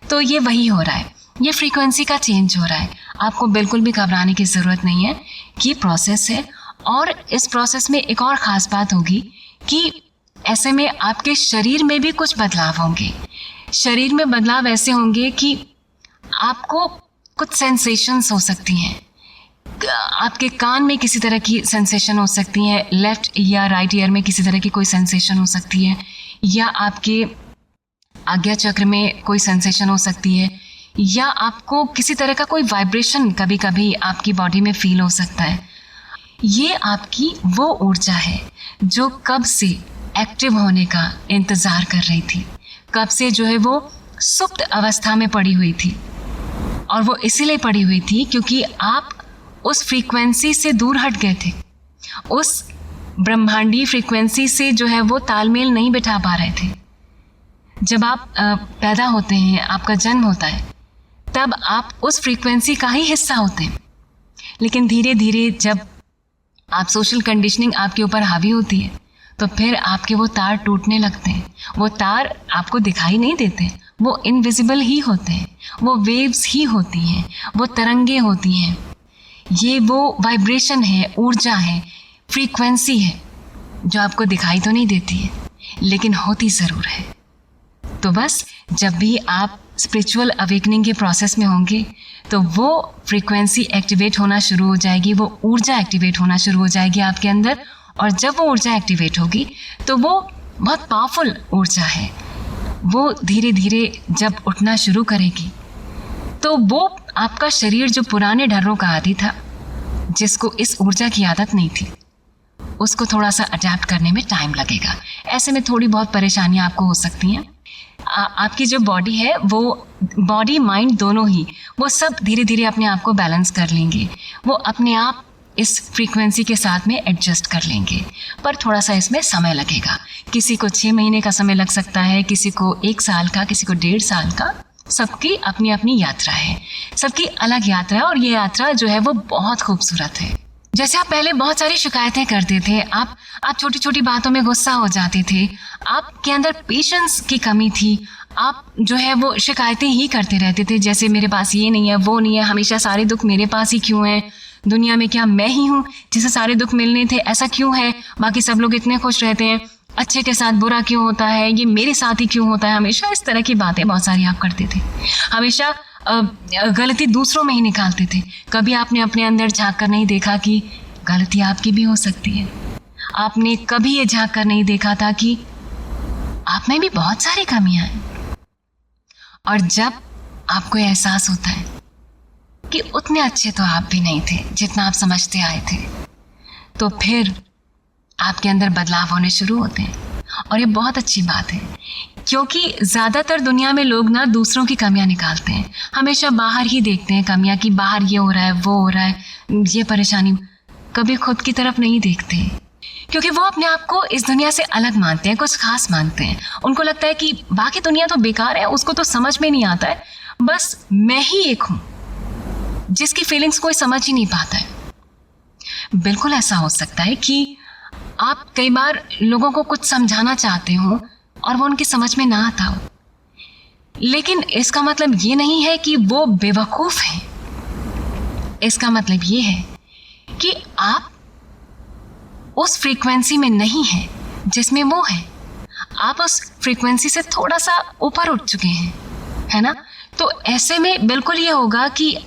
तो ये वही हो रहा है, ये फ्रीक्वेंसी का चेंज हो रहा है। आपको बिल्कुल भी घबराने की ज़रूरत नहीं है, ये प्रोसेस है। और इस प्रोसेस में एक और ख़ास बात होगी कि ऐसे में आपके शरीर में भी कुछ बदलाव होंगे। शरीर में बदलाव ऐसे होंगे कि आपको कुछ सेंसेशंस हो सकती हैं, आपके कान में किसी तरह की सेंसेशन हो सकती है, लेफ्ट या राइट ईयर में किसी तरह की कोई सेंसेशन हो सकती है, या आपके आज्ञा चक्र में कोई सेंसेशन हो सकती है, या आपको किसी तरह का कोई वाइब्रेशन कभी कभी आपकी बॉडी में फील हो सकता है। ये आपकी वो ऊर्जा है जो कब से एक्टिव होने का इंतज़ार कर रही थी, कब से जो है वो सुप्त अवस्था में पड़ी हुई थी। और वो इसीलिए पड़ी हुई थी क्योंकि आप उस फ्रीक्वेंसी से दूर हट गए थे, उस ब्रह्मांडीय फ्रीक्वेंसी से जो है वो तालमेल नहीं बिठा पा रहे थे। जब आप पैदा होते हैं, आपका जन्म होता है, तब आप उस फ्रीक्वेंसी का ही हिस्सा होते हैं। लेकिन धीरे धीरे जब आप सोशल कंडीशनिंग आपके ऊपर हावी होती है तो फिर आपके वो तार टूटने लगते हैं। वो तार आपको दिखाई नहीं देते, वो इनविजिबल ही होते हैं, वो वेव्स ही होती हैं, वो तरंगे होती हैं। ये वो वाइब्रेशन है, ऊर्जा है, फ्रीक्वेंसी है जो आपको दिखाई तो नहीं देती है लेकिन होती ज़रूर है। तो बस जब भी आप स्पिरिचुअल अवेकनिंग के प्रोसेस में होंगे तो वो फ्रीक्वेंसी एक्टिवेट होना शुरू हो जाएगी, वो ऊर्जा एक्टिवेट होना शुरू हो जाएगी आपके अंदर। और जब वो ऊर्जा एक्टिवेट होगी तो वो बहुत पावरफुल ऊर्जा है। वो धीरे धीरे जब उठना शुरू करेगी तो वो आपका शरीर जो पुराने डरों का आदी था, जिसको इस ऊर्जा की आदत नहीं थी, उसको थोड़ा सा अडैप्ट करने में टाइम लगेगा। ऐसे में थोड़ी बहुत परेशानियां आपको हो सकती हैं। आपकी जो बॉडी है, वो बॉडी माइंड दोनों ही, वो सब धीरे धीरे अपने आप को बैलेंस कर लेंगे, वो अपने आप इस फ्रीक्वेंसी के साथ में एडजस्ट कर लेंगे। पर थोड़ा सा इसमें समय लगेगा। किसी को 6 महीने का समय लग सकता है, किसी को 1 साल का, किसी को 1.5 साल का। सबकी अपनी अपनी यात्रा है, सबकी अलग यात्रा है। और ये यात्रा जो है वो बहुत खूबसूरत है। जैसे आप पहले बहुत सारी शिकायतें करते थे, आप छोटी छोटी बातों में गुस्सा हो जाते थे, आपके अंदर पेशेंस की कमी थी, आप जो है वो शिकायतें ही करते रहते थे, जैसे मेरे पास ये नहीं है, वो नहीं है, हमेशा सारे दुख मेरे पास ही क्यों हैं, दुनिया में क्या मैं ही हूँ जिसे सारे दुख मिलने थे, ऐसा क्यों है, बाकी सब लोग इतने खुश रहते हैं, अच्छे के साथ बुरा क्यों होता है, ये मेरे साथ ही क्यों होता है। हमेशा इस तरह की बातें बहुत सारी आप करते थे, हमेशा गलती दूसरों में ही निकालते थे। कभी आपने अपने अंदर झांक कर नहीं देखा कि गलती आपकी भी हो सकती है। आपने कभी ये झांक कर नहीं देखा था कि आप में भी बहुत सारी कमियां हैं। और जब आपको एहसास होता है कि उतने अच्छे तो आप भी नहीं थे जितना आप समझते आए थे, तो फिर आपके अंदर बदलाव होने शुरू होते हैं। और ये बहुत अच्छी बात है, क्योंकि ज़्यादातर दुनिया में लोग ना दूसरों की कमियां निकालते हैं, हमेशा बाहर ही देखते हैं कमियां कि बाहर ये हो रहा है, वो हो रहा है, ये परेशानी, कभी खुद की तरफ नहीं देखते। क्योंकि वो अपने आप को इस दुनिया से अलग मानते हैं, कुछ खास मानते हैं। उनको लगता है कि बाकी दुनिया तो बेकार है, उसको तो समझ में नहीं आता है, बस मैं ही एक हूँ जिसकी फीलिंग्स कोई समझ ही नहीं पाता है। बिल्कुल ऐसा हो सकता है कि आप कई बार लोगों को कुछ समझाना चाहते हो और वो उनकी समझ में ना आता हो, लेकिन इसका मतलब ये नहीं है कि वो बेवकूफ़ हैं। इसका मतलब ये है कि आप उस फ्रीक्वेंसी में नहीं हैं जिसमें वो है। आप उस फ्रीक्वेंसी से थोड़ा सा ऊपर उठ चुके हैं, है ना। तो ऐसे में बिल्कुल ये होगा कि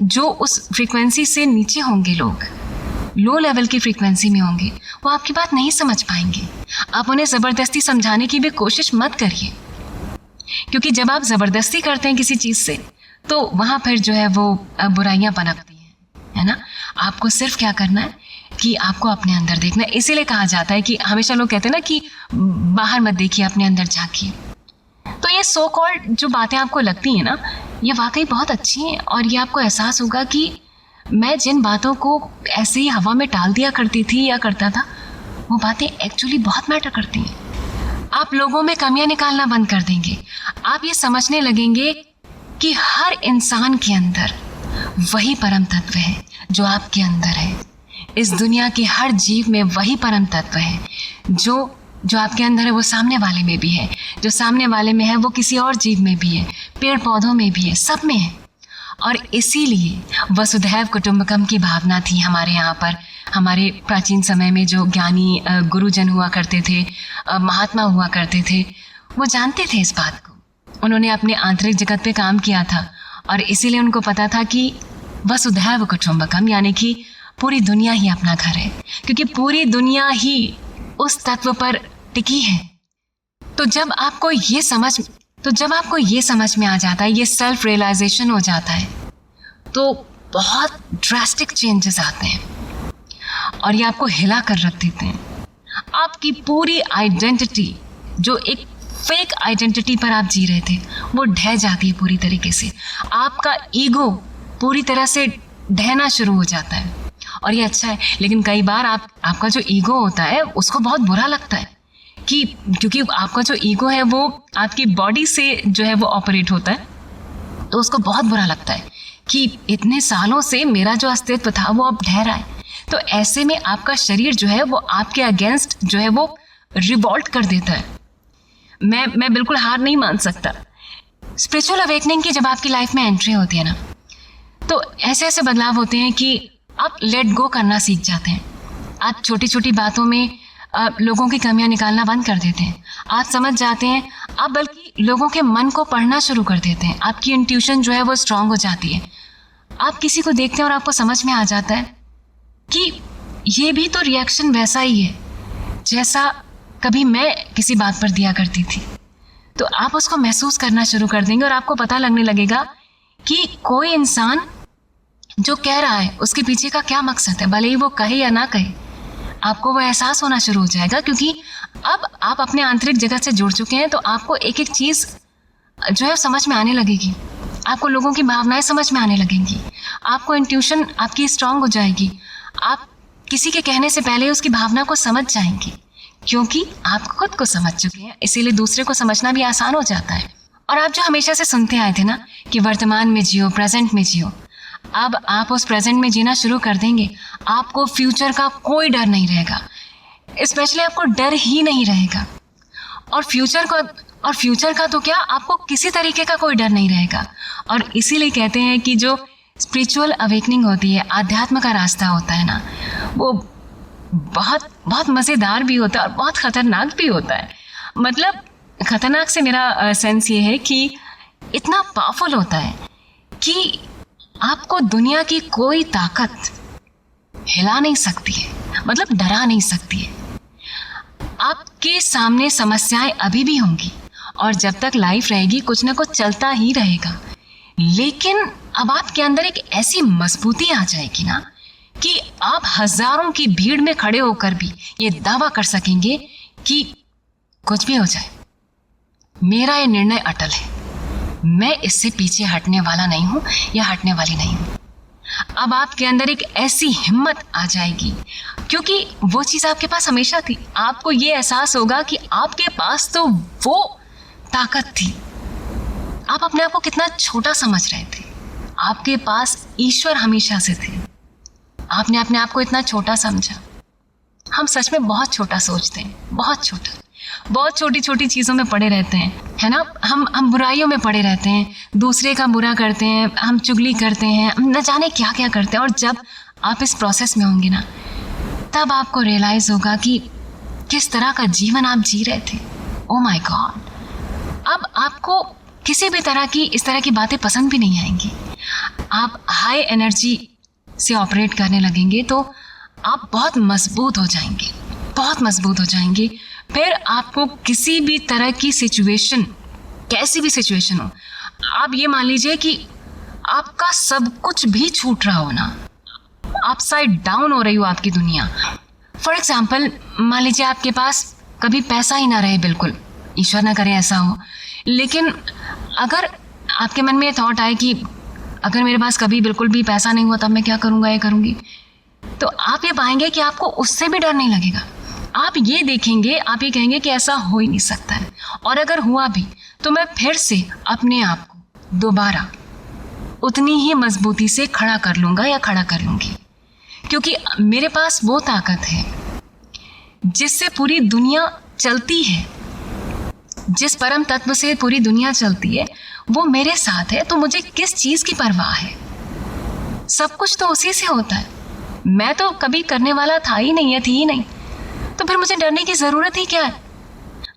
जो उस फ्रीक्वेंसी से नीचे होंगे लोग, लो लेवल की फ्रीक्वेंसी में होंगे, वो आपकी बात नहीं समझ पाएंगे। आप उन्हें ज़बरदस्ती समझाने की भी कोशिश मत करिए, क्योंकि जब आप ज़बरदस्ती करते हैं किसी चीज़ से तो वहाँ फिर जो है वो बुराइयाँ पनपती हैं, है ना। आपको सिर्फ क्या करना है कि आपको अपने अंदर देखना है। इसीलिए कहा जाता है कि हमेशा लोग कहते हैं ना कि बाहर मत देखिए, अपने अंदर झांकिए। तो ये सो कॉल्ड जो बातें आपको लगती हैं ना, ये वाकई बहुत अच्छी हैं, और ये आपको एहसास होगा कि मैं जिन बातों को ऐसे ही हवा में टाल दिया करती थी या करता था, वो बातें एक्चुअली बहुत मैटर करती हैं। आप लोगों में कमियां निकालना बंद कर देंगे। आप ये समझने लगेंगे कि हर इंसान के अंदर वही परम तत्व है जो आपके अंदर है। इस दुनिया के हर जीव में वही परम तत्व है जो आपके अंदर है, वो सामने वाले में भी है। जो सामने वाले में है वो किसी और जीव में भी है, पेड़ पौधों में भी है, सब में है। और इसीलिए वसुधैव कुटुंबकम की भावना थी हमारे यहाँ पर। हमारे प्राचीन समय में जो ज्ञानी गुरुजन हुआ करते थे, महात्मा हुआ करते थे, वो जानते थे इस बात को। उन्होंने अपने आंतरिक जगत पे काम किया था, और इसीलिए उनको पता था कि वसुधैव कुटुंबकम यानी कि पूरी दुनिया ही अपना घर है, क्योंकि पूरी दुनिया ही उस तत्व पर टिकी है। तो जब आपको ये समझ में आ जाता है, ये सेल्फ रियलाइजेशन हो जाता है, तो बहुत ड्रास्टिक चेंजेस आते हैं और ये आपको हिला कर रख देते हैं। आपकी पूरी आइडेंटिटी, जो एक फेक आइडेंटिटी पर आप जी रहे थे, वो ढह जाती है पूरी तरीके से। आपका ईगो पूरी तरह से ढहना शुरू हो जाता है, और ये अच्छा है। लेकिन कई बार आपका जो ईगो होता है उसको बहुत बुरा लगता है, कि क्योंकि आपका जो ईगो है वो आपकी बॉडी से जो है वो ऑपरेट होता है, तो उसको बहुत बुरा लगता है कि इतने सालों से मेरा जो अस्तित्व था वो अब ढह रहा है। तो ऐसे में आपका शरीर जो है वो आपके अगेंस्ट जो है वो रिवॉल्ट कर देता है। मैं बिल्कुल हार नहीं मान सकता। स्पिरिचुअल अवेकनिंग की जब आपकी लाइफ में एंट्री होती है ना, तो ऐसे ऐसे बदलाव होते हैं कि आप लेट गो करना सीख जाते हैं। आप छोटी छोटी बातों में लोगों की कमियां निकालना बंद कर देते हैं। आप समझ जाते हैं, आप बल्कि लोगों के मन को पढ़ना शुरू कर देते हैं। आपकी इंट्यूशन जो है वो स्ट्रांग हो जाती है। आप किसी को देखते हैं और आपको समझ में आ जाता है कि ये भी तो रिएक्शन वैसा ही है जैसा कभी मैं किसी बात पर दिया करती थी। तो आप उसको महसूस करना शुरू कर देंगे, और आपको पता लगने लगेगा कि कोई इंसान जो कह रहा है उसके पीछे का क्या मकसद है, भले ही वो कहे या ना कहे। आपको वो एहसास होना शुरू हो जाएगा, क्योंकि अब आप अपने आंतरिक जगत से जुड़ चुके हैं। तो आपको एक एक चीज़ जो है समझ में आने लगेगी। आपको लोगों की भावनाएं समझ में आने लगेंगी। आपको इंट्यूशन आपकी स्ट्रांग हो जाएगी। आप किसी के कहने से पहले उसकी भावना को समझ जाएंगी, क्योंकि आप खुद को समझ चुके हैं। इसीलिए दूसरे को समझना भी आसान हो जाता है। और आप जो हमेशा से सुनते आए थे ना कि वर्तमान में जियो, प्रेजेंट में जियो, अब आप उस प्रेजेंट में जीना शुरू कर देंगे। आपको फ्यूचर का कोई डर नहीं रहेगा, स्पेशली आपको डर ही नहीं रहेगा। और फ्यूचर का तो क्या, आपको किसी तरीके का कोई डर नहीं रहेगा। और इसीलिए कहते हैं कि जो स्पिरिचुअल अवेकनिंग होती है, आध्यात्म का रास्ता होता है ना, वो बहुत बहुत मज़ेदार भी होता है और बहुत ख़तरनाक भी होता है। मतलब ख़तरनाक से मेरा सेंस ये है कि इतना पावरफुल होता है कि आपको दुनिया की कोई ताकत हिला नहीं सकती है, मतलब डरा नहीं सकती है। आपके सामने समस्याएं अभी भी होंगी, और जब तक लाइफ रहेगी कुछ ना कुछ चलता ही रहेगा। लेकिन अब आपके अंदर एक ऐसी मजबूती आ जाएगी ना कि आप हजारों की भीड़ में खड़े होकर भी ये दावा कर सकेंगे कि कुछ भी हो जाए, मेरा ये निर्णय अटल है, मैं इससे पीछे हटने वाला नहीं हूं या हटने वाली नहीं हूं। अब आपके अंदर एक ऐसी हिम्मत आ जाएगी, क्योंकि वो चीज़ आपके पास हमेशा थी। आपको ये एहसास होगा कि आपके पास तो वो ताकत थी। आप अपने आप को कितना छोटा समझ रहे थे, आपके पास ईश्वर हमेशा से थे। आपने अपने आप को इतना छोटा समझा, हम सच में बहुत छोटा सोचते हैं, बहुत छोटा, बहुत छोटी छोटी चीज़ों में पड़े रहते हैं, है ना। हम बुराइयों में पड़े रहते हैं, दूसरे का बुरा करते हैं, हम चुगली करते हैं, हम न जाने क्या क्या करते हैं। और जब आप इस प्रोसेस में होंगे ना, तब आपको रियलाइज़ होगा कि किस तरह का जीवन आप जी रहे थे। ओ माय गॉड, अब आपको किसी भी तरह की इस तरह की बातें पसंद भी नहीं आएंगी। आप हाई एनर्जी से ऑपरेट करने लगेंगे तो आप बहुत मजबूत हो जाएंगे, बहुत मजबूत हो जाएंगे। फिर आपको किसी भी तरह की सिचुएशन, कैसी भी सिचुएशन हो, आप ये मान लीजिए कि आपका सब कुछ भी छूट रहा हो ना, अपसाइड डाउन हो रही हो आपकी दुनिया। फॉर एग्जाम्पल, मान लीजिए आपके पास कभी पैसा ही ना रहे, बिल्कुल, ईश्वर ना करे ऐसा हो, लेकिन अगर आपके मन में ये थॉट आए कि अगर मेरे पास कभी बिल्कुल भी पैसा नहीं हुआ तब मैं क्या करूँगा, ये करूँगी, तो आप ये पाएंगे कि आपको उससे भी डर नहीं लगेगा। आप ये देखेंगे, आप ये कहेंगे कि ऐसा हो ही नहीं सकता है, और अगर हुआ भी तो मैं फिर से अपने आप को दोबारा उतनी ही मजबूती से खड़ा कर लूँगा या खड़ा कर लूँगी, क्योंकि मेरे पास वो ताकत है जिससे पूरी दुनिया चलती है, जिस परम तत्व से पूरी दुनिया चलती है वो मेरे साथ है। तो मुझे किस चीज़ की परवाह है, सब कुछ तो उसी से होता है। मैं तो कभी करने वाला था ही नहीं है, थी ही नहीं, तो फिर मुझे डरने की ज़रूरत ही क्या है।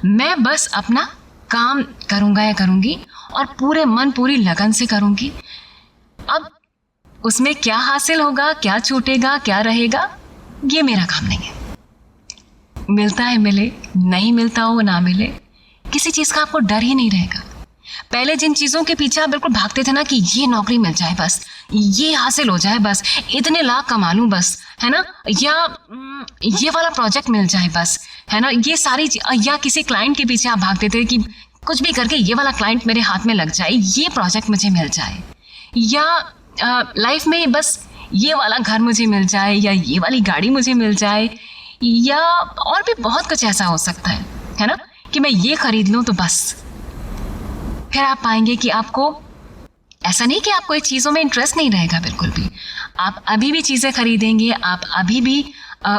मैं बस अपना काम करूँगा या करूँगी, और पूरे मन पूरी लगन से करूँगी। अब उसमें क्या हासिल होगा, क्या छूटेगा, क्या रहेगा, ये मेरा काम नहीं है। मिलता है मिले, नहीं मिलता हो ना मिले, किसी चीज़ का आपको डर ही नहीं रहेगा। पहले जिन चीज़ों के पीछे आप बिल्कुल भागते थे ना कि ये नौकरी मिल जाए बस, ये हासिल हो जाए बस, इतने लाख कमा लूँ बस, है ना, या ये वाला प्रोजेक्ट मिल जाए बस, है ना, ये सारी, या किसी क्लाइंट के पीछे आप भागते थे कि कुछ भी करके ये वाला क्लाइंट मेरे हाथ में लग जाए, ये प्रोजेक्ट मुझे मिल जाए, या लाइफ में बस ये वाला घर मुझे मिल जाए, या ये वाली गाड़ी मुझे मिल जाए, या और भी बहुत कुछ ऐसा हो सकता है ना, कि मैं ये खरीद लूँ तो बस। फिर आप पाएंगे कि आपको ऐसा नहीं कि आपको इस चीज़ों में इंटरेस्ट नहीं रहेगा, बिल्कुल भी। आप अभी भी चीज़ें खरीदेंगे, आप अभी भी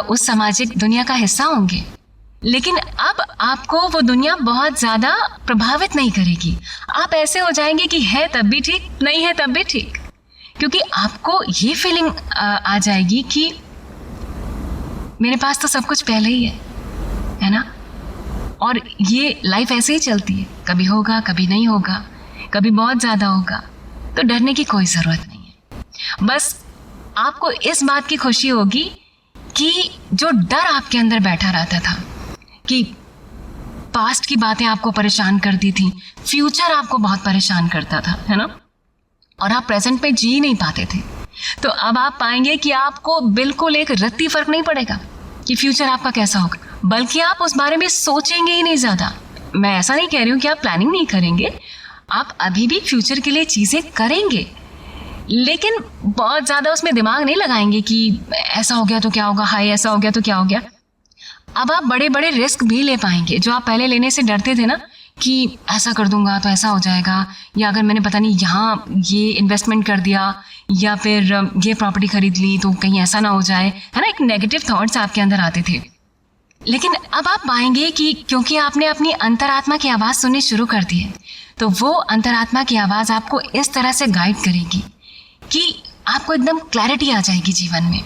उस सामाजिक दुनिया का हिस्सा होंगे, लेकिन अब आपको वो दुनिया बहुत ज़्यादा प्रभावित नहीं करेगी। आप ऐसे हो जाएंगे कि है तब भी ठीक, नहीं है तब भी ठीक, क्योंकि आपको ये फीलिंग आ जाएगी कि मेरे पास तो सब कुछ पहले ही है ना, और ये लाइफ ऐसे ही चलती है, कभी होगा कभी नहीं होगा, कभी बहुत ज़्यादा होगा, तो डरने की कोई ज़रूरत नहीं है। बस आपको इस बात की खुशी होगी कि जो डर आपके अंदर बैठा रहता था कि पास्ट की बातें आपको परेशान करती थी, फ्यूचर आपको बहुत परेशान करता था, है ना, और आप प्रेजेंट में जी नहीं पाते थे, तो अब आप पाएंगे कि आपको बिल्कुल एक रत्ती फर्क नहीं पड़ेगा कि फ्यूचर आपका कैसा होगा, बल्कि आप उस बारे में सोचेंगे ही नहीं ज़्यादा। मैं ऐसा नहीं कह रही हूँ कि आप प्लानिंग नहीं करेंगे, आप अभी भी फ्यूचर के लिए चीज़ें करेंगे, लेकिन बहुत ज़्यादा उसमें दिमाग नहीं लगाएंगे कि ऐसा हो गया तो क्या होगा, हाय ऐसा हो गया तो क्या हो गया। अब आप बड़े बड़े रिस्क भी ले पाएंगे जो आप पहले लेने से डरते थे ना, कि ऐसा कर दूंगा तो ऐसा हो जाएगा, या अगर मैंने पता नहीं यहाँ ये इन्वेस्टमेंट कर दिया, या फिर ये प्रॉपर्टी खरीद ली तो कहीं ऐसा ना हो जाए, है ना, एक नेगेटिव थॉट्स आपके अंदर आते थे। लेकिन अब आप पाएंगे कि क्योंकि आपने अपनी अंतरात्मा की आवाज़ सुननी शुरू कर दी है, तो वो अंतरात्मा की आवाज़ आपको इस तरह से गाइड करेगी कि आपको एकदम क्लैरिटी आ जाएगी जीवन में।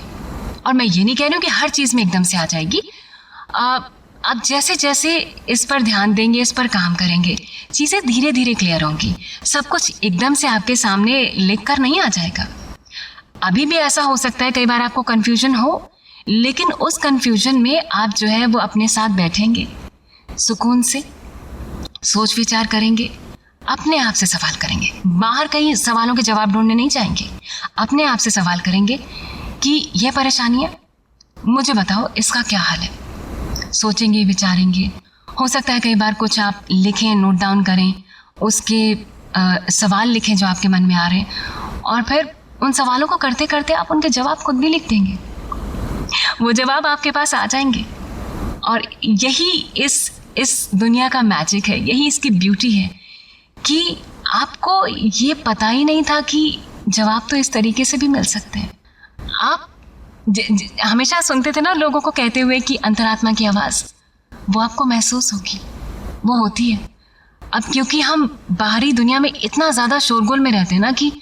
और मैं ये नहीं कह रही हूँ कि हर चीज़ में एकदम से आ जाएगी, आप जैसे जैसे इस पर ध्यान देंगे, इस पर काम करेंगे, चीज़ें धीरे धीरे क्लियर होंगी। सब कुछ एकदम से आपके सामने लिख कर नहीं आ जाएगा। अभी भी ऐसा हो सकता है कई बार आपको कन्फ्यूजन हो, लेकिन उस कन्फ्यूजन में आप जो है वो अपने साथ बैठेंगे, सुकून से सोच विचार करेंगे, अपने आप से सवाल करेंगे, बाहर कहीं सवालों के जवाब ढूंढने नहीं जाएंगे, अपने आप से सवाल करेंगे कि यह परेशानी है, मुझे बताओ इसका क्या हल है। सोचेंगे, विचारेंगे, हो सकता है कई बार कुछ आप लिखें, नोट डाउन करें, उसके सवाल लिखें जो आपके मन में आ रहे हैं, और फिर उन सवालों को करते करते आप उनके जवाब खुद भी लिख देंगे, वो जवाब आपके पास आ जाएंगे। और यही इस दुनिया का मैजिक है, यही इसकी ब्यूटी है कि आपको ये पता ही नहीं था कि जवाब तो इस तरीके से भी मिल सकते हैं। आप हमेशा सुनते थे ना लोगों को कहते हुए कि अंतरात्मा की आवाज़, वो आपको महसूस होगी, वो होती है। अब क्योंकि हम बाहरी दुनिया में इतना ज़्यादा शोरगुल में रहते हैं ना कि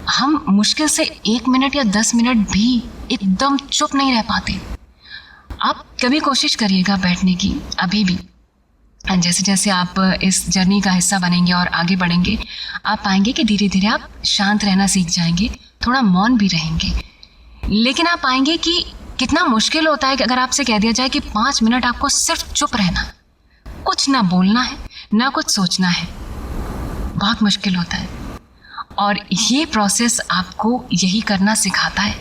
हम मुश्किल से 1 मिनट या 10 मिनट भी एकदम चुप नहीं रह पाते। आप कभी कोशिश करिएगा बैठने की, अभी भी। जैसे जैसे आप इस जर्नी का हिस्सा बनेंगे और आगे बढ़ेंगे, आप पाएंगे कि धीरे धीरे आप शांत रहना सीख जाएंगे, थोड़ा मौन भी रहेंगे। लेकिन आप पाएंगे कि कितना मुश्किल होता है कि अगर आपसे कह दिया जाए कि 5 मिनट आपको सिर्फ चुप रहना, कुछ ना बोलना है, ना कुछ सोचना है, बहुत मुश्किल होता है। और ये प्रोसेस आपको यही करना सिखाता है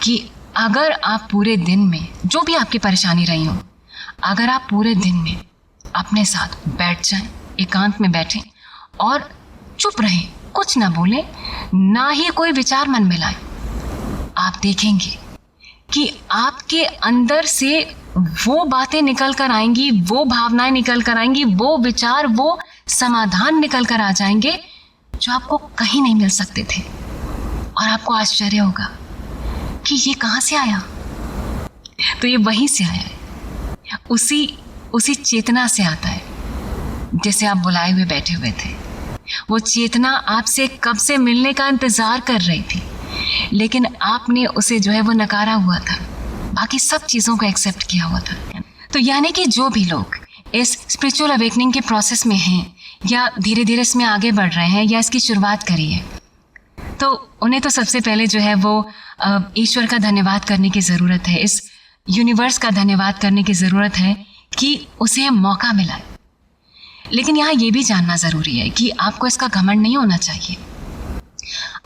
कि अगर आप पूरे दिन में जो भी आपकी परेशानी रही हो, अगर आप पूरे दिन में अपने साथ बैठ जाएं, एकांत में बैठें और चुप रहें, कुछ ना बोलें, ना ही कोई विचार मन में लाएं, आप देखेंगे कि आपके अंदर से वो बातें निकल कर आएंगी, वो भावनाएं निकल कर आएंगी, वो विचार, वो समाधान निकल कर आ जाएंगे जो आपको कहीं नहीं मिल सकते थे। और आपको आश्चर्य होगा कि ये कहाँ से आया। तो ये वहीं से आया है, उसी चेतना से आता है जैसे आप बुलाए हुए बैठे हुए थे। वो चेतना आपसे कब से मिलने का इंतजार कर रही थी, लेकिन आपने उसे जो है वो नकारा हुआ था, बाकी सब चीज़ों को एक्सेप्ट किया हुआ था। तो यानी कि जो भी लोग इस स्पिरिचुअल अवेकनिंग के प्रोसेस में हैं या धीरे धीरे इसमें आगे बढ़ रहे हैं या इसकी शुरुआत करी है, तो उन्हें तो सबसे पहले जो है वो ईश्वर का धन्यवाद करने की ज़रूरत है, इस यूनिवर्स का धन्यवाद करने की ज़रूरत है कि उसे मौका मिला। लेकिन यहाँ ये भी जानना ज़रूरी है कि आपको इसका घमंड नहीं होना चाहिए।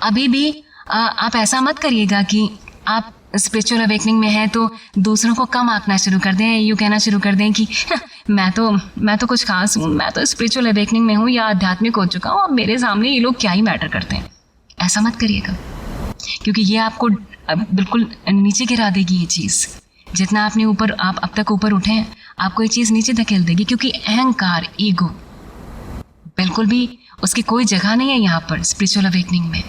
अभी भी आप ऐसा मत करिएगा कि आप स्पिरिचुअल अवेकनिंग में हैं तो दूसरों को कम आंकना शुरू कर दें, यूँ कहना शुरू कर दें कि मैं तो कुछ खास हूँ, मैं तो स्पिरिचुअल अवेकनिंग में हूँ या आध्यात्मिक हो चुका हूँ, अब मेरे सामने ये लोग क्या ही मैटर करते हैं। ऐसा मत करिएगा, क्योंकि ये आपको बिल्कुल नीचे गिरा देगी। ये चीज़ जितना आपने ऊपर, आप अब तक ऊपर उठे हैं, आपको ये चीज़ नीचे धकेल देगी, क्योंकि अहंकार, ईगो, बिल्कुल भी उसकी कोई जगह नहीं है यहाँ पर स्पिरिचुअल अवेकनिंग में।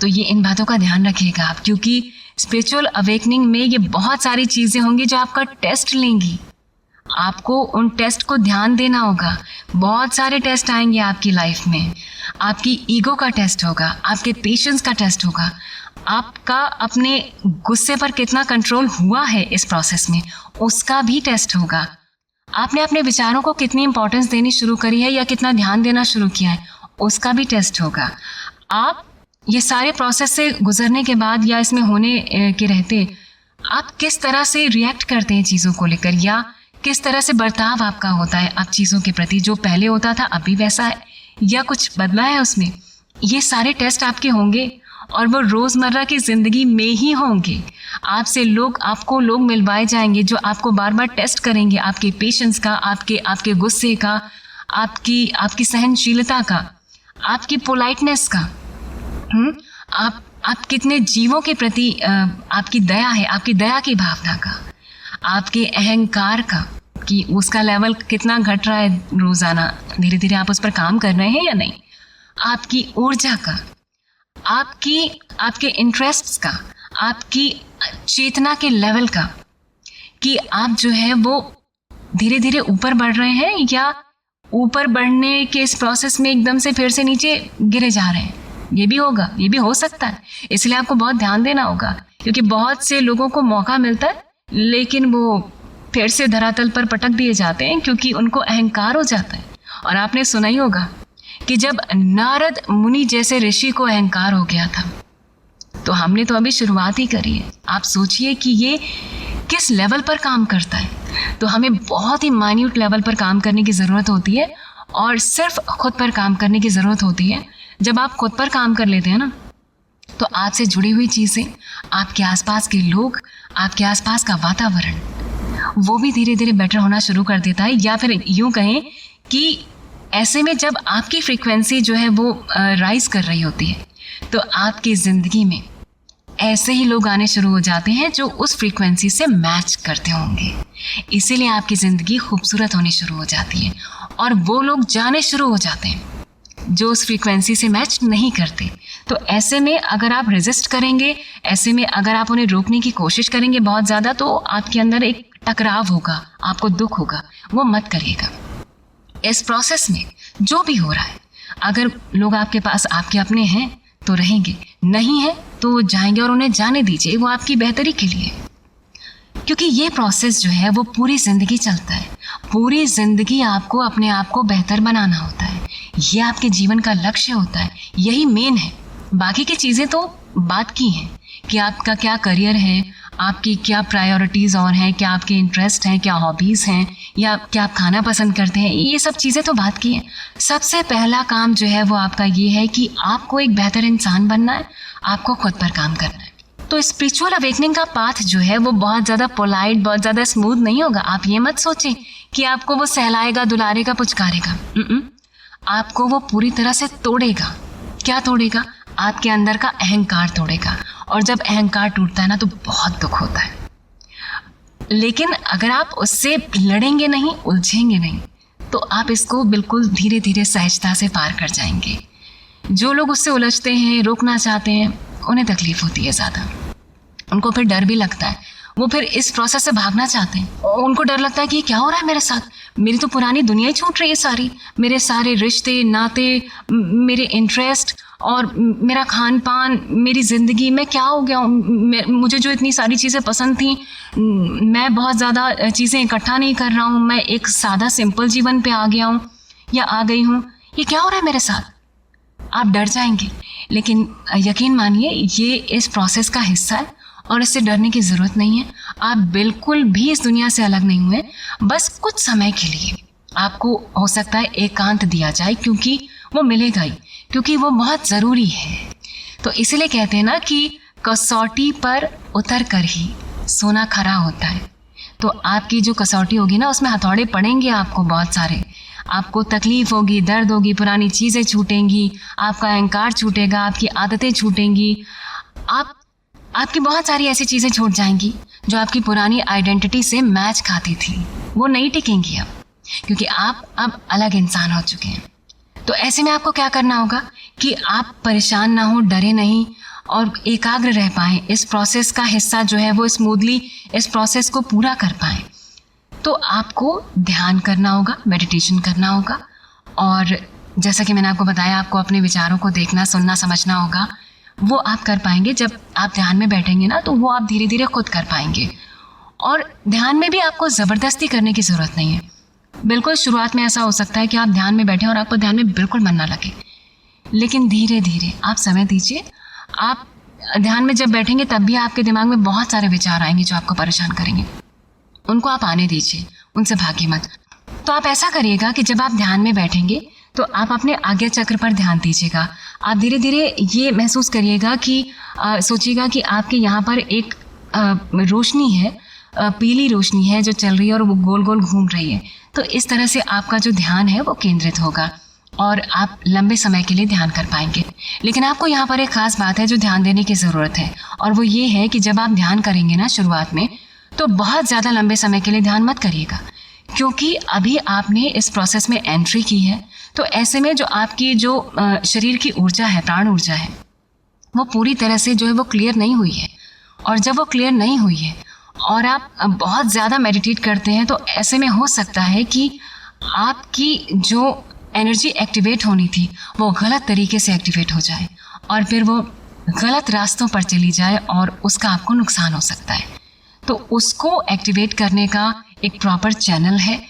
तो ये इन बातों का ध्यान रखिएगा आप, क्योंकि स्पिरिचुअल अवेकनिंग में ये बहुत सारी चीज़ें होंगी जो आपका टेस्ट लेंगी। आपको उन टेस्ट को ध्यान देना होगा। बहुत सारे टेस्ट आएंगे आपकी लाइफ में। आपकी ईगो का टेस्ट होगा, आपके पेशेंस का टेस्ट होगा, आपका अपने गुस्से पर कितना कंट्रोल हुआ है इस प्रोसेस में, उसका भी टेस्ट होगा। आपने अपने विचारों को कितनी इंपॉर्टेंस देनी शुरू करी है या कितना ध्यान देना शुरू किया है, उसका भी टेस्ट होगा। आप ये सारे प्रोसेस से गुजरने के बाद या इसमें होने के रहते आप किस तरह से रिएक्ट करते हैं चीज़ों को लेकर, या किस तरह से बर्ताव आपका होता है आप चीज़ों के प्रति, जो पहले होता था अभी वैसा है या कुछ बदला है उसमें। ये सारे टेस्ट आपके होंगे और वो रोज़मर्रा की ज़िंदगी में ही होंगे। आपको लोग मिलवाए जाएंगे जो आपको बार बार टेस्ट करेंगे, आपके पेशेंस का, आपके गुस्से का, आपकी सहनशीलता का, आपकी पोलाइटनेस का, आप कितने जीवों के प्रति आपकी दया है, आपकी दया की भावना का, आपके अहंकार का कि उसका लेवल कितना घट रहा है रोज़ाना, धीरे धीरे आप उस पर काम कर रहे हैं या नहीं, आपकी ऊर्जा का, आपके इंटरेस्ट्स का, आपकी चेतना के लेवल का, कि आप जो है वो धीरे धीरे ऊपर बढ़ रहे हैं या ऊपर बढ़ने के इस प्रोसेस में एकदम से फिर से नीचे गिरे जा रहे हैं। ये भी होगा, ये भी हो सकता है। इसलिए आपको बहुत ध्यान देना होगा, क्योंकि बहुत से लोगों को मौका मिलता है लेकिन वो फिर से धरातल पर पटक दिए जाते हैं क्योंकि उनको अहंकार हो जाता है। और आपने सुना ही होगा कि जब नारद मुनि जैसे ऋषि को अहंकार हो गया था, तो हमने तो अभी शुरुआत ही करी है। आप सोचिए कि ये किस लेवल पर काम करता है। तो हमें बहुत ही माइन्यूट लेवल पर काम करने की ज़रूरत होती है और सिर्फ खुद पर काम करने की ज़रूरत होती है। जब आप खुद पर काम कर लेते हैं ना, तो आपसे जुड़ी हुई चीज़ें, आपके आसपास के लोग, आपके आसपास का वातावरण, वो भी धीरे धीरे बेटर होना शुरू कर देता है। या फिर यूँ कहें कि ऐसे में जब आपकी फ्रीक्वेंसी जो है वो राइज कर रही होती है, तो आपकी ज़िंदगी में ऐसे ही लोग आने शुरू हो जाते हैं जो उस फ्रीक्वेंसी से मैच करते होंगे। इसीलिए आपकी ज़िंदगी खूबसूरत होनी शुरू हो जाती है और वो लोग जाने शुरू हो जाते हैं जो उस फ्रीक्वेंसी से मैच नहीं करते। तो ऐसे में अगर आप रेजिस्ट करेंगे, ऐसे में अगर आप उन्हें रोकने की कोशिश करेंगे बहुत ज़्यादा, तो आपके अंदर एक टकराव होगा, आपको दुख होगा। वो मत करिएगा। इस प्रोसेस में जो भी हो रहा है, अगर लोग आपके पास आपके अपने हैं तो रहेंगे, नहीं है तो जाएंगे, और उन्हें जाने दीजिए, वो आपकी बेहतरी के लिए। क्योंकि ये प्रोसेस जो है वो पूरी ज़िंदगी चलता है। पूरी ज़िंदगी आपको अपने आप को बेहतर बनाना होता है, ये आपके जीवन का लक्ष्य होता है, यही मेन है। बाकी की चीज़ें तो बात की हैं कि आपका क्या करियर है, आपकी क्या प्रायोरिटीज़ और हैं, क्या आपके इंटरेस्ट हैं, क्या हॉबीज़ हैं, या क्या आप खाना पसंद करते हैं, ये सब चीज़ें तो बात की हैं। सबसे पहला काम जो है वो आपका ये है कि आपको एक बेहतर इंसान बनना है, आपको खुद पर काम करना है। तो स्पिरिचुअल अवेकनिंग का पाथ जो है वो बहुत ज़्यादा पोलाइट, बहुत ज़्यादा स्मूथ नहीं होगा। आप ये मत सोचें कि आपको वो सहलाएगा, दुलारेगा, पुचकारेगा। आपको वो पूरी तरह से तोड़ेगा। क्या तोड़ेगा? आपके अंदर का अहंकार तोड़ेगा, और जब अहंकार टूटता है ना तो बहुत दुख होता है। लेकिन अगर आप उससे लड़ेंगे नहीं, उलझेंगे नहीं, तो आप इसको बिल्कुल धीरे धीरे सहजता से पार कर जाएंगे। जो लोग उससे उलझते हैं, रोकना चाहते हैं, उन्हें तकलीफ होती है ज़्यादा, उनको फिर डर भी लगता है, वो फिर इस प्रोसेस से भागना चाहते हैं। उनको डर लगता है कि ये क्या हो रहा है मेरे साथ, मेरी तो पुरानी दुनिया ही छूट रही है सारी, मेरे सारे रिश्ते नाते, मेरे इंटरेस्ट और मेरा खान पान, मेरी ज़िंदगी में क्या हो गया हूँ। मुझे जो इतनी सारी चीज़ें पसंद थी, मैं बहुत ज़्यादा चीज़ें इकट्ठा नहीं कर रहा हूँ, मैं एक सादा सिंपल जीवन पे आ गया हूँ या आ गई हूँ, ये क्या हो रहा है मेरे साथ। आप डर जाएंगे, लेकिन यकीन मानिए ये इस प्रोसेस का हिस्सा है और इससे डरने की ज़रूरत नहीं है। आप बिल्कुल भी इस दुनिया से अलग नहीं हुए, बस कुछ समय के लिए आपको हो सकता है एकांत दिया जाए, क्योंकि वो मिलेगा ही, क्योंकि वो बहुत ज़रूरी है। तो इसलिए कहते हैं ना कि कसौटी पर उतर कर ही सोना खरा होता है। तो आपकी जो कसौटी होगी ना, उसमें हथौड़े पड़ेंगे आपको बहुत सारे, आपको तकलीफ होगी, दर्द होगी, पुरानी चीज़ें छूटेंगी, आपका अहंकार छूटेगा, आपकी आदतें छूटेंगी, आपकी बहुत सारी ऐसी चीज़ें छूट जाएंगी जो आपकी पुरानी आइडेंटिटी से मैच खाती थी, वो नहीं टिकेंगी अब, क्योंकि आप अब अलग इंसान हो चुके हैं। तो ऐसे में आपको क्या करना होगा कि आप परेशान ना हो, डरे नहीं, और एकाग्र रह पाएँ, इस प्रोसेस का हिस्सा जो है वो स्मूथली इस प्रोसेस को पूरा कर पाएँ। तो आपको ध्यान करना होगा, मेडिटेशन करना होगा, और जैसा कि मैंने आपको बताया, आपको अपने विचारों को देखना, सुनना, समझना होगा। वो आप कर पाएंगे जब आप ध्यान में बैठेंगे ना, तो वो आप धीरे धीरे खुद कर पाएंगे। और ध्यान में भी आपको ज़बरदस्ती करने की ज़रूरत नहीं है। बिल्कुल शुरुआत में ऐसा हो सकता है कि आप ध्यान में बैठें और आपको ध्यान में बिल्कुल मन ना लगे, लेकिन धीरे धीरे आप समय दीजिए। आप ध्यान में जब बैठेंगे तब भी आपके दिमाग में बहुत सारे विचार आएंगे जो आपको परेशान करेंगे, उनको आप आने दीजिए, उनसे भागिए मत। तो आप ऐसा करिएगा कि जब आप ध्यान में बैठेंगे तो आप अपने आज्ञा चक्र पर ध्यान दीजिएगा। आप धीरे धीरे ये महसूस करिएगा कि सोचिएगा कि आपके यहाँ पर एक रोशनी है, पीली रोशनी है जो चल रही है और वो गोल गोल घूम रही है। तो इस तरह से आपका जो ध्यान है वो केंद्रित होगा और आप लंबे समय के लिए ध्यान कर पाएंगे। लेकिन आपको यहाँ पर एक ख़ास बात है जो ध्यान देने की ज़रूरत है, और वो ये है कि जब आप ध्यान करेंगे ना शुरुआत में, तो बहुत ज़्यादा लंबे समय के लिए ध्यान मत करिएगा, क्योंकि अभी आपने इस प्रोसेस में एंट्री की है। तो ऐसे में जो आपकी जो शरीर की ऊर्जा है, प्राण ऊर्जा है, वो पूरी तरह से जो है वो क्लियर नहीं हुई है। और जब वो क्लियर नहीं हुई है और आप बहुत ज़्यादा मेडिटेट करते हैं, तो ऐसे में हो सकता है कि आपकी जो एनर्जी एक्टिवेट होनी थी वो गलत तरीके से एक्टिवेट हो जाए और फिर वो गलत रास्तों पर चली जाए और उसका आपको नुकसान हो सकता है। तो उसको एक्टिवेट करने का एक प्रॉपर चैनल है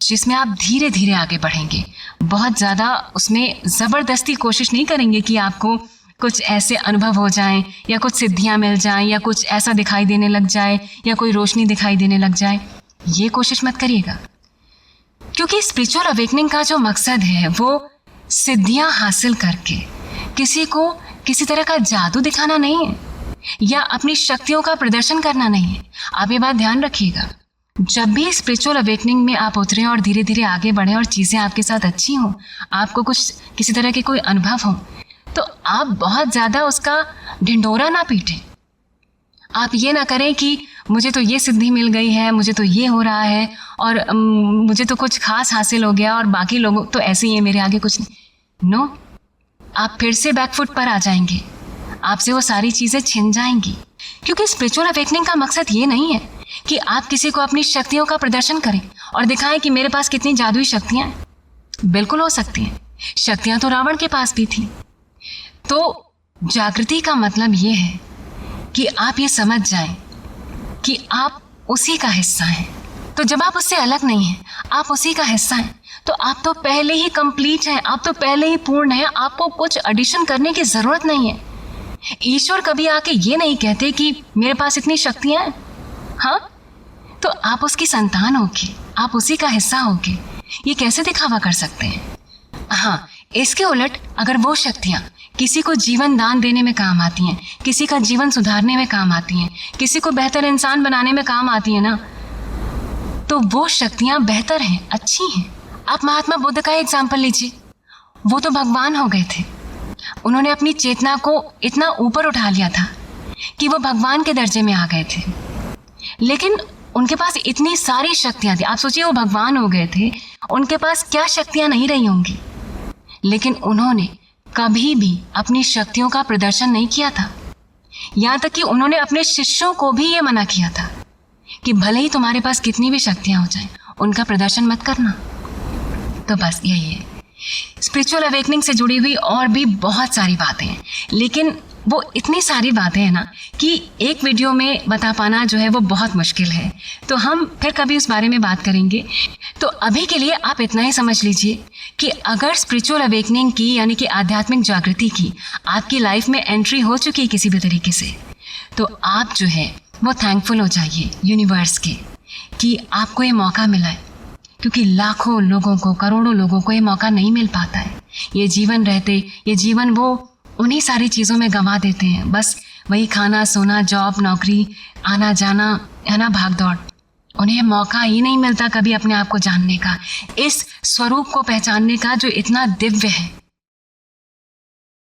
जिसमें आप धीरे धीरे आगे बढ़ेंगे। बहुत ज़्यादा उसमें ज़बरदस्ती कोशिश नहीं करेंगे कि आपको कुछ ऐसे अनुभव हो जाएं या कुछ सिद्धियां मिल जाएं या कुछ ऐसा दिखाई देने लग जाए या कोई रोशनी दिखाई देने लग जाए। ये कोशिश मत करिएगा, क्योंकि स्पिरिचुअल अवेकनिंग का जो मकसद है वो सिद्धियां हासिल करके किसी को किसी तरह का जादू दिखाना नहीं है या अपनी शक्तियों का प्रदर्शन करना नहीं है। आप ये बात ध्यान रखिएगा। जब भी स्पिरिचुअल अवेकनिंग में आप उतरें और धीरे धीरे आगे बढ़ें और चीज़ें आपके साथ अच्छी हों, आपको कुछ किसी तरह के कोई अनुभव हो, तो आप बहुत ज़्यादा उसका ढिंढोरा ना पीटें। आप ये ना करें कि मुझे तो ये सिद्धि मिल गई है, मुझे तो ये हो रहा है और मुझे तो कुछ खास हासिल हो गया और बाकी लोगों तो ऐसे ही है, मेरे आगे कुछ नहीं। नो, आप फिर से बैकफुट पर आ जाएंगे, आपसे वो सारी चीज़ें छिन जाएंगी। क्योंकि स्पिरिचुअल अवेकनिंग का मकसद ये नहीं है कि आप किसी को अपनी शक्तियों का प्रदर्शन करें और दिखाएं कि मेरे पास कितनी जादुई शक्तियां हैं। बिल्कुल हो सकती हैं, शक्तियां तो रावण के पास भी थी। तो जागृति का मतलब ये है कि आप ये समझ जाएं कि आप उसी का हिस्सा हैं। तो जब आप उससे अलग नहीं हैं, आप उसी का हिस्सा हैं, तो आप तो पहले ही कंप्लीट हैं, आप तो पहले ही पूर्ण हैं। आपको कुछ एडिशन करने की ज़रूरत नहीं है। ईश्वर कभी आके ये नहीं कहते कि मेरे पास इतनी शक्तियाँ हैं। हाँ, तो आप उसकी संतान होके, आप उसी का हिस्सा होके ये कैसे दिखावा कर सकते हैं? हाँ, इसके उलट अगर वो शक्तियाँ किसी को जीवन दान देने में काम आती हैं, किसी का जीवन सुधारने में काम आती हैं, किसी को बेहतर इंसान बनाने में काम आती हैं ना, तो वो शक्तियाँ बेहतर हैं, अच्छी हैं। आप महात्मा बुद्ध का एग्जाम्पल लीजिए। वो तो भगवान हो गए थे। उन्होंने अपनी चेतना को इतना ऊपर उठा लिया था कि वो भगवान के दर्जे में आ गए थे। लेकिन उनके पास इतनी सारी शक्तियाँ थी। आप सोचिए, वो भगवान हो गए थे, उनके पास क्या शक्तियाँ नहीं रही होंगी। लेकिन उन्होंने कभी भी अपनी शक्तियों का प्रदर्शन नहीं किया था। यहाँ तक कि उन्होंने अपने शिष्यों को भी ये मना किया था कि भले ही तुम्हारे पास कितनी भी शक्तियाँ हो जाएं, उनका प्रदर्शन मत करना। तो बस यही है। स्पिरिचुअल अवेकनिंग से जुड़ी हुई और भी बहुत सारी बातें हैं, लेकिन वो इतनी सारी बातें हैं ना कि एक वीडियो में बता पाना जो है वो बहुत मुश्किल है। तो हम फिर कभी उस बारे में बात करेंगे। तो अभी के लिए आप इतना ही समझ लीजिए कि अगर स्पिरिचुअल अवेकनिंग की यानी कि आध्यात्मिक जागृति की आपकी लाइफ में एंट्री हो चुकी है किसी भी तरीके से, तो आप जो है वो थैंकफुल हो जाइए यूनिवर्स के कि आपको ये मौका मिला है। क्योंकि लाखों लोगों को, करोड़ों लोगों को ये मौका नहीं मिल पाता है। ये जीवन रहते, ये जीवन वो उन्हीं सारी चीज़ों में गंवा देते हैं। बस वही खाना, सोना, जॉब, नौकरी, आना जाना, है ना, भाग दौड़। उन्हें मौका ही नहीं मिलता कभी अपने आप को जानने का, इस स्वरूप को पहचानने का जो इतना दिव्य है,